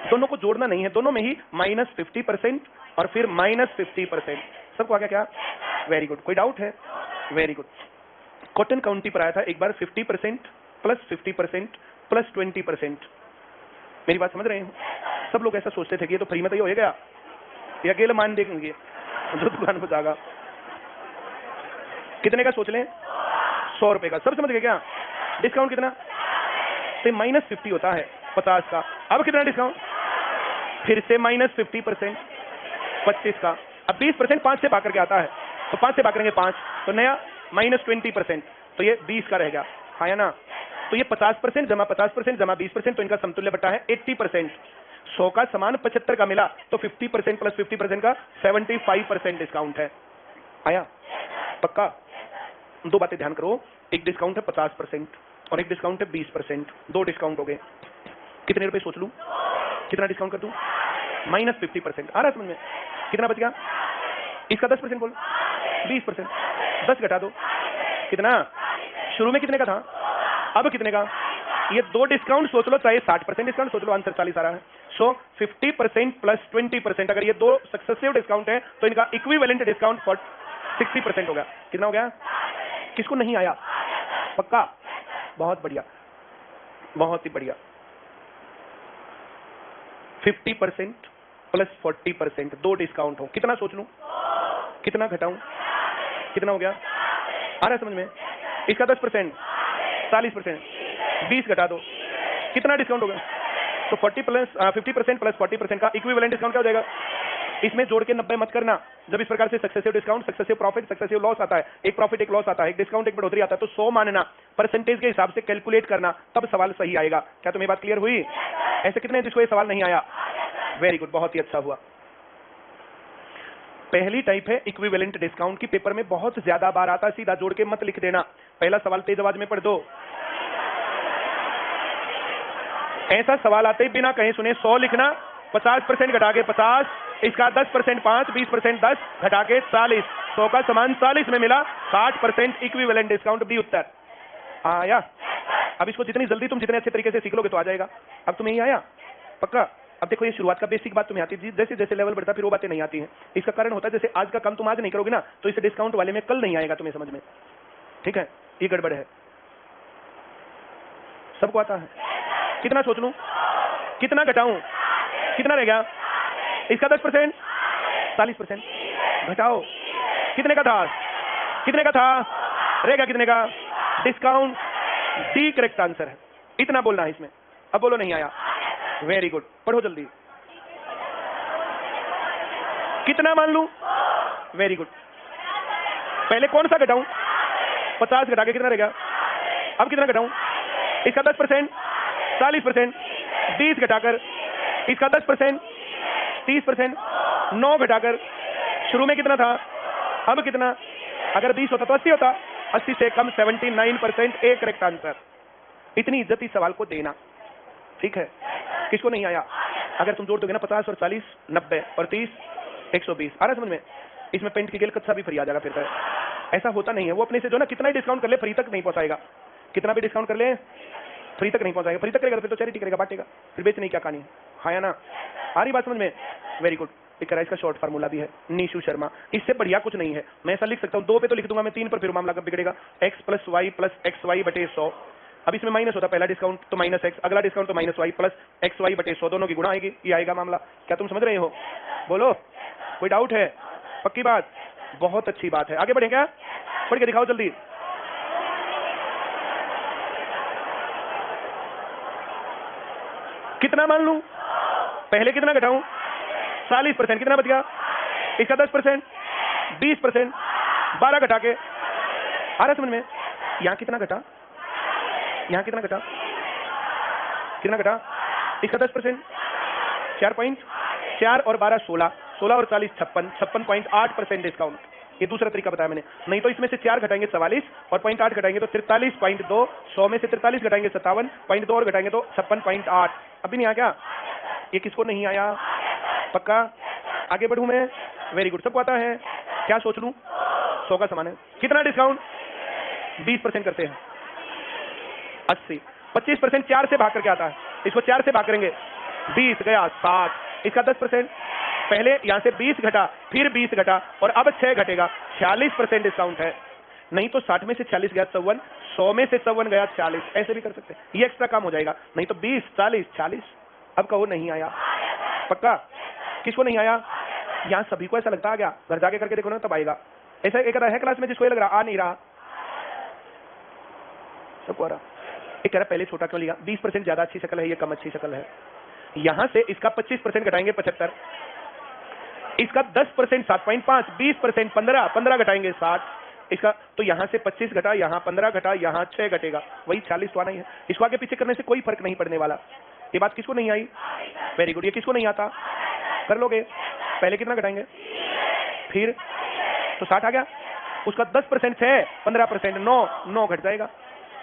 दोनों को जोड़ना नहीं है, दोनों में ही -50% और फिर -50%। सबको आ गया क्या? Very good. कोई डाउट है? Very good. कॉटन काउंटी पर आया था एक बार 50% प्लस 50% प्लस 20%। मेरी बात समझ रहे हैं? सब लोग ऐसा सोचते थे कि ये तो फ्री में तो ये हो गया, या अकेले मान देंगे जो दुकान पर जाएगा। कितने का सोच लें? 100 रुपए का। सब समझ गए क्या? डिस्काउंट कितना? तो -50 होता है 50 का। अब कितना डिस्काउंट? फिर से -50% 25 का। अब 20% 5 से भाग करके आता है, तो 5 से भाग करेंगे 5, तो नया -20%, तो ये 20 का रह गया। हाँ या ना? तो ये 50% जमा 50% जमा 20%, तो इनका समतुल्य बटा है 80%। 100 का सामान 75 का मिला, तो 50% प्लस 50% का 75% डिस्काउंट है। आया? पक्का? दो बातें ध्यान करो, एक डिस्काउंट है 50% और एक डिस्काउंट है 20%। दो डिस्काउंट हो गए। कितने रुपए सोच लूं? कितना डिस्काउंट कर दूं? -50%। आ रहा है समझ में? कितना बच गया? इसका 10% बोल, 20%। 10 घटा दो, कितना? शुरू में कितने का था, अब कितने का? ये दो डिस्काउंट सोच लो, चाहे 60% डिस्काउंट सोच लो, आंसर 40 आ रहा है। सो 50% प्लस 20%, अगर ये दो सक्सेसिव डिस्काउंट है तो इनका इक्विवेलेंट डिस्काउंट 60% हो गया। कितना हो गया? किसको नहीं आया? पक्का? बहुत बढ़िया, बहुत ही बढ़िया। 50% प्लस 40%, दो डिस्काउंट हो। कितना सोच लूं? कितना घटाऊं? कितना हो गया? आ रहा है समझ में? इसका 10%, 40%, 20 घटा दो, कितना डिस्काउंट होगा? तो 50% प्लस 40% का इक्विवेलेंट डिस्काउंट क्या हो जाएगा? इसमें जोड़ के 90 मत करना। जब इस प्रकार से successive discount, successive profit, successive loss आता है, एक प्रॉफिट एक लॉस आता है, एक डिस्काउंट एक बढ़ोतरी आता है, तो 100 मानना, परसेंटेज के हिसाब से कैलकुलेट करना, तब सवाल सही आएगा। क्या तुम्हें बात क्लियर हुई? ऐसे कितने हैं जिसको ये सवाल नहीं आया? वेरी गुड, बहुत ही अच्छा हुआ। पहली टाइप है इक्विवेलेंट डिस्काउंट की, पेपर में बहुत ज्यादा बार आता है, सीधा जोड़ के मत लिख देना। पहला सवाल तेज आवाज में पढ़ दो। ऐसा सवाल आते ही बिना कहीं सुने 100 लिखना, 50% घटा के 50, इसका 10% 5, 20% 10 घटा के 40, 100 का सामान 40 में मिला, 60% इक्विवेलेंट डिस्काउंट भी उत्तर आया। अब इसको जितनी जल्दी तुम जितने अच्छे तरीके से सीख लोगे तो आ जाएगा। अब तुम्हें यही आया? पक्का? अब देखो, ये शुरुआत का बेसिक बात तुम्हें आती है, जैसे जैसे लेवल बढ़ता फिर वो बातें नहीं आती हैं। इसका कारण होता है जैसे आज का काम तुम आज नहीं करोगे ना, तो इस डिस्काउंट वाले में कल नहीं आएगा तुम्हें समझ में। ठीक है? ये गड़बड़ है। सबको आता है? कितना सोच लूं? कितना घटाऊं? कितना रह गया? इसका 10%, 40% घटाओ। कितने का था? कितने का था? रहेगा कितने का? डिस्काउंट डी करेक्ट आंसर है। इतना बोलना है इसमें। अब बोलो नहीं आया। वेरी गुड, पढ़ो जल्दी। कितना मान लूं? Very good. पहले कौन सा घटाऊं? 50 घटा के कितना रहेगा? अब कितना घटाऊं? इसका 10%, 40%, 20 घटाकर इसका 10%, 30%, 9 घटाकर शुरू में कितना था, अब कितना? अगर 20 होता तो 80 होता, 80 से कम 79%, एक करेक्ट आंसर। इतनी इज्जत इस सवाल को देना। ठीक है? किसको नहीं आया? अगर तुम जोड़ दोगे ना 50 और 40, 90 और 30, 120। आ रहा समझ में? इसमें पेंट की गेल कच्चा भी फ्री आ जाएगा फिर तो। ऐसा होता नहीं है, वो अपने से जो ना कितना ही डिस्काउंट कर ले फ्री तक नहीं पहुंचाएगा। कितना भी डिस्काउंट कर ले फ्री तक नहीं पहुंचाएगा। फ्री तक करेगा फिर तो चैरिटी करेगा, बांटेगा, फिर बेचने की क्या कहानी है। हाँ या ना? आ रही बात समझ में? Very good. इसका शॉर्ट फार्मूला भी है, नीशु शर्मा। इससे बढ़िया कुछ नहीं है। मैं ऐसा लिख सकता हूँ, 2 पे तो लिख दूंगा मैं, 3 पर फिर मामला कब बिगड़ेगा? x plus y plus x y बटे 100। अब इसमें माइनस होता, पहला डिस्काउंट तो माइनस एक्स, अगला डिस्काउंट तो minus y plus x y बटे 100, दोनों की गुणा आएगी, ये आएगा मामला। क्या तुम समझ रहे हो? बोलो, कोई डाउट है? पक्की बात? बहुत अच्छी बात है। आगे बढ़े क्या? पढ़ के दिखाओ जल्दी। कितना मान लूं? पहले कितना घटाऊं? 40%, कितना बच गया? इसका 10%, 20%, 12 घटा के। आ रहा समझ में? यहां कितना घटा? यहां कितना घटा? कितना घटा? इसका 10%, 4 और 12 16, 16 और 40 56, 56.8% डिस्काउंट। ये दूसरा तरीका बताया मैंने। नहीं तो इसमें से 4 घटाएंगे 44 और 0.8 घटाएंगे तो 43.2, 100 में से 43 घटाएंगे 57.2 और घटाएंगे तो 56.8। अभी नहीं आया क्या? ये किसको नहीं आया? पक्का? आगे बढ़ूं मैं? वेरी गुड, सबको आता है? क्या सोच लूं? 100 का सामान है, कितना डिस्काउंट? 20% करते हैं, 80। 25% 4 से भाग करके आता है, इसको 4 से भाग करेंगे, 20 गया 60। इसका 10%, पहले यहां से 20 घटा, फिर 20 घटा और अब 6 घटेगा, 46% डिस्काउंट है। नहीं तो 60 में से 46 गया 54, 100 में से 54 गया 40, ऐसे भी कर सकते हैं, ये एक्स्ट्रा काम हो जाएगा। नहीं तो 20 40 40। अब कहो नहीं आया, पक्का? किसको नहीं आया? यहाँ सभी को ऐसा लगता आ गया, घर जाके करके देखो ना तब आएगा। ऐसा एक है क्लास में जिसको ये लग रहा आ नहीं रहा, सबको आ रहा। एक कह रहा पहले छोटा क्यों लिया, 20% ज्यादा अच्छी शक्ल है, ये कम अच्छी शक्ल है। यहां से इसका 25% घटाएंगे 75, इसका 10% 7.5, 20% 15, 15 घटाएंगे 60, इसका तो यहां से 25 घटा, यहां 15 घटा, यहां 6 घटेगा, वही 40 तो आना ही है। इसको आगे पीछे करने से कोई फर्क नहीं पड़ने वाला। ये बात किसको नहीं आई? Very good. ये किसको नहीं आता? कर लोगे। पहले कितना घटाएंगे, फिर तो 60 आ गया, उसका 10% 6, 15% 9, 9 घट जाएगा,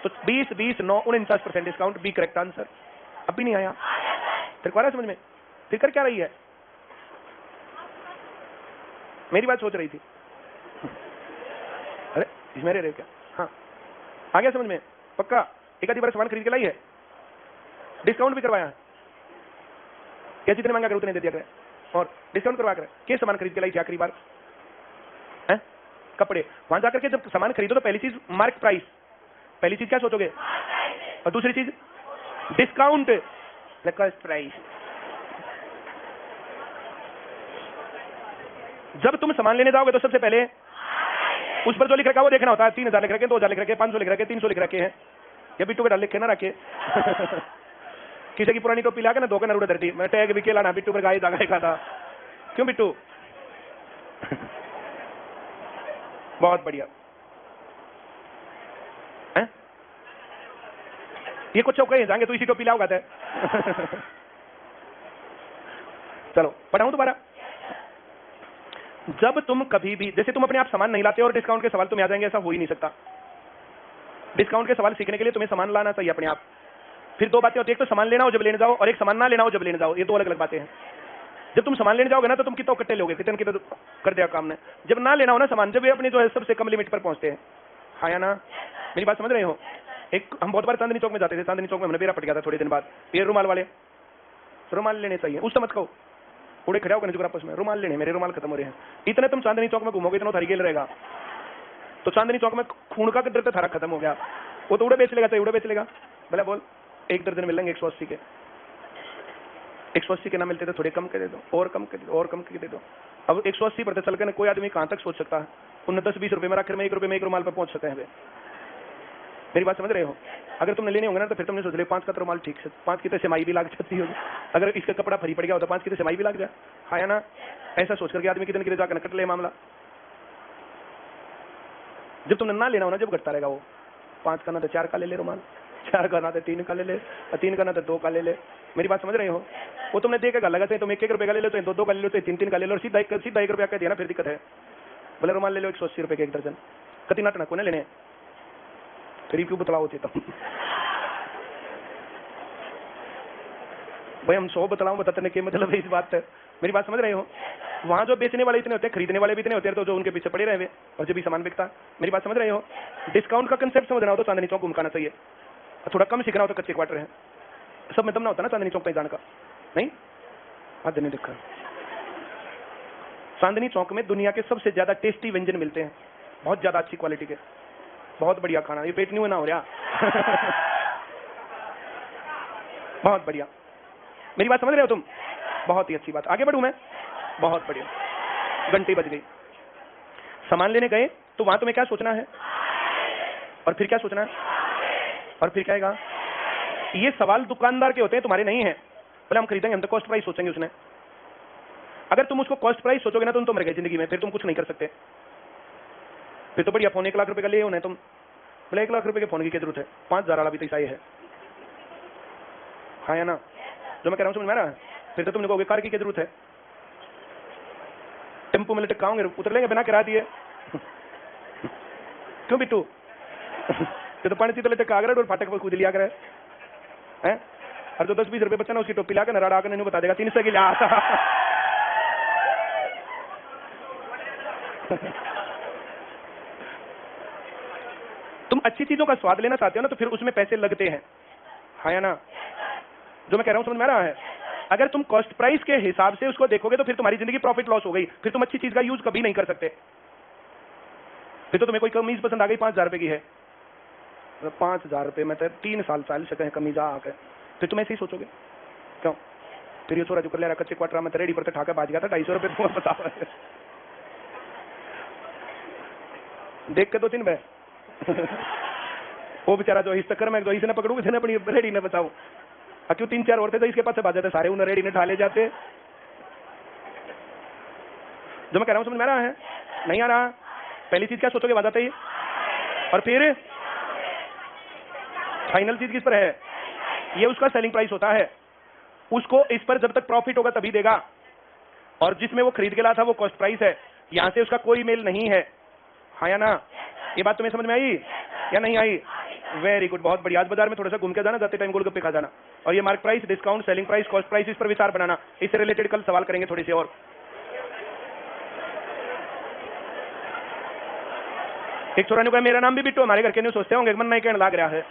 तो 20 20 9 49% डिस्काउंट, बी करेक्ट आंसर। अब भी नहीं आया, फिर क्या समझ में? फिर कर क्या रही है? मेरी बात सोच रही थी, अरे इसमें रहे क्या? हाँ आ गया समझ में, पक्का? एक आधी बार सामान खरीद के लाई है, डिस्काउंट भी करवाया है, क्या जितने महंगा करो उतने दे दिया करे, और डिस्काउंट करवा कर क्या सामान खरीद के लाई थी आखिरी बार? हैं? कपड़े। वहां जाकर के जब सामान खरीदो तो पहली चीज मार्क प्राइस, पहली चीज क्या सोचोगे, और दूसरी चीज डिस्काउंट कॉस्ट प्राइस। जब तुम सामान लेने जाओगे तो सबसे पहले उस पर जो लिख रखा है वो देखना होता है। 3000 लिख रखे, 2000 लिख रखे, 500 लिख रखे, 300 लिख रखे हैं, या बिट्टू के डाल लिखे ना रखे। किसी की पुरानी टोपी लाके ना धोखे ना उड़ा धरती, मैं टैग भी लाना बिट्टू पर गाय दागा था। क्यों बिट्टू? बहुत बढ़िया है? ये कुछ चौके जाएंगे तो इसी टोपी लाओगा थे। चलो पढ़ाऊं दोबारा। जब तुम कभी भी, जैसे तुम अपने आप सामान नहीं लाते और डिस्काउंट के सवाल तुम्हें आ जाएंगे, ऐसा हो ही नहीं सकता। डिस्काउंट के सवाल सीखने के लिए तुम्हें सामान लाना चाहिए अपने आप। फिर दो बातें होती है, एक तो सामान लेना हो जब लेने जाओ, और एक सामान ना लेना हो जब लेने जाओ, ये दो अलग अलग बातें हैं। जब तुम सामान लेने जाओगे ना तो तुम कितना कट्टे लोगे, कितने कितने कर दिया काम ने। जब ना लेना हो ना सामान, जब ये अपने जो है सबसे कम लिमिट पर पहुंचते हैं। हाँ या ना? मेरी बात समझ रहे हो? एक हम बहुत बार चांदनी चौक में जाते थे, चांदनी चौक में हमने बेरा पट गया था थोड़े दिन बाद, ये रुमाल वाले, रुमाल लेने चाहिए, उस समझ कहो उड़े खड़े होकर आपस में रुमाल लेने, मेरे रुमाल खत्म हो रहे हैं। इतने तुम चांदनी चौक में घूमोगे इतना थारी गेल रहेगा, तो चांदनी चौक में खून का डर तो थारा खत्म हो गया। वो तो उड़े बेच लेगा, चाहिए उड़े बेच लेगा, भला बोल। एक दर्जन मिलेंगे 180 के, 180 के ना मिलते तो थोड़े कम के दे दो, और कम के दे दो, और कम के दे दो। अब 180 पर चल कर कोई आदमी कहां तक सोच सकता है? उन्हें 10-20 रुपए में आखिर में 1 रुपए में एक रुमाल पर पहुंच सकते हैं। मेरी बात समझ रहे हो? अगर तुमने लेने होंगे ना तो फिर तुमने सोच लिया 5 का तो रुमाल ठीक से, 5 की तो सेमाई भी लाग जाती होगी। अगर इसका कपड़ा फरी पड़ गया हो तो 5 की तो सेमाई भी लाग जाए। हाँ या ना? ऐसा सोच करके आदमी कितने जाकर नकट ले मामला। जब तुमने ना लेना हो ना, जब घटता रहेगा वो, 5 का ना तो 4 का ले ले रुमाल, 4 का ना तो 3 का ले ले, 3 का ना तो 2 का ले ले। मेरी बात समझ रहे हो? वो तुमने देखेगा लगाते तुम 1-1 रुपए का ले लो, तो 2-2 का ले लो, तो 3-3 का ले लो, और सीधा 1 रुपया का दिया ना, फिर दिक्कत है। बोले रुमाल ले लो 180 रुपए के 1 दर्जन, कति नाटना को ना लेने, फिर क्यों बतलाओ थे तब? भाई हम 100 बतलाऊं, बताने के मतलब इस बात है। मेरी बात समझ रहे हो? वहां जो बेचने वाले इतने होते हैं, खरीदने वाले भी इतने होते हैं, तो जो उनके पीछे पड़े रहे और जब भी सामान बिकता है। मेरी बात समझ रहे हो? डिस्काउंट का कंसेप्ट समझना हो तो चांदनी चौक घुमकाना चाहिए, थोड़ा कम सीखना हो तो कच्चे क्वार्टर है, सब में दम ना होता ना चांदनी चौक पे जाने का। नहीं आज नहीं देखा, चांदनी चौक में दुनिया के सबसे ज्यादा टेस्टी व्यंजन मिलते हैं, बहुत ज्यादा अच्छी क्वालिटी के, बहुत बढ़िया खाना। ये पेट नहीं ना हो रहा। बहुत बढ़िया, मेरी बात समझ रहे हो तुम? बहुत ही अच्छी बात। आगे बढ़ूं मैं? बहुत बढ़िया, घंटी बज गई। सामान लेने गए तो वहां तुम्हें क्या सोचना है, और फिर क्या सोचना है, और फिर क्या आएगा? ये सवाल दुकानदार के होते हैं, तुम्हारे नहीं है। बोले हम खरीदेंगे, हम तो कॉस्ट प्राइस सोचेंगे उसने। अगर तुम उसको कॉस्ट प्राइस सोचोगे ना, तुम मर गए जिंदगी में, फिर तुम कुछ नहीं कर सकते। फिर तो बढ़िया फोन 1 लाख रुपए का ले होना तुम, बोले 1 लाख रुपए के फोन की क्या जरूरत है, 5000 वाला भी तो सही है। हाँ या ना? जो मैं कह रहा हूँ समझ में आ रहा है? फिर तो तुमने कहोगे कार की क्या जरूरत है, टेम्पो में लटक होंगे, उतर लेंगे बिना किराया दिए। क्यों बिट्टू? तो पानी सीधे लटक आ गया और फाटक पर कूद लिया करे हैं, और जो 10-20 रुपए बच्चा ना उसकी टोपी लाकर नराड़ा आकर नहीं बता देगा 300 की ला। तुम अच्छी चीजों का स्वाद लेना चाहते हो ना, तो फिर उसमें पैसे लगते हैं। हाँ या ना? जो मैं कह रहा हूं समझ में आ रहा है? अगर तुम कॉस्ट प्राइस के हिसाब से उसको देखोगे तो फिर तुम्हारी जिंदगी प्रॉफिट लॉस हो गई, फिर तुम अच्छी चीज का यूज कभी नहीं कर सकते। फिर तो तुम्हें कोई कमीज पसंद आ गई 5000 रुपए की है, 5,000 रुपये में तो 3 साल चाल सके कमी जा आके, फिर तुम ऐसे ही सोचोगे क्यों? फिर ये छोरा जो कर ले रहा कच्चे क्वार्टर में रेडी पर ठाके बाज गया था 250 रुपये, तुम बताओ देख के तो चिन्ह वो बेचारा जो इस चक्कर में इसने पकड़ू इसने अपनी रेडी ने बचाओ, क्यों 3-4 और थे तो इसके पास से बाजे थे सारे, उन्हें रेडी ने ठाले जाते। जो मैं कह रहा हूं समझ में आ रहा है? नहीं आ रहा? पहली चीज क्या सोचोगे बात ही, और फिर फाइनल चीज किस पर है? ये उसका सेलिंग प्राइस होता है, उसको इस पर जब तक प्रॉफिट होगा तभी देगा, और जिसमें वो खरीद के लाया था वो कॉस्ट प्राइस है, यहां से उसका कोई मेल नहीं है। हाँ या ना? ये बात तुम्हें समझ में आई या नहीं आई? वेरी गुड, बहुत बढ़िया। आज बाजार में थोड़ा सा घूम के जाना, जाते टाइम गोलगप्पे खा जाना, और ये mark price, discount, selling price, cost price, इस पर विचार बनाना। इससे रिलेटेड कल सवाल करेंगे थोड़ी सी और। एक छोरा ने कहा मेरा नाम भी बिट्टू, हमारे घर के नहीं सोचते होंगे, मन नहीं कहने लग रहा है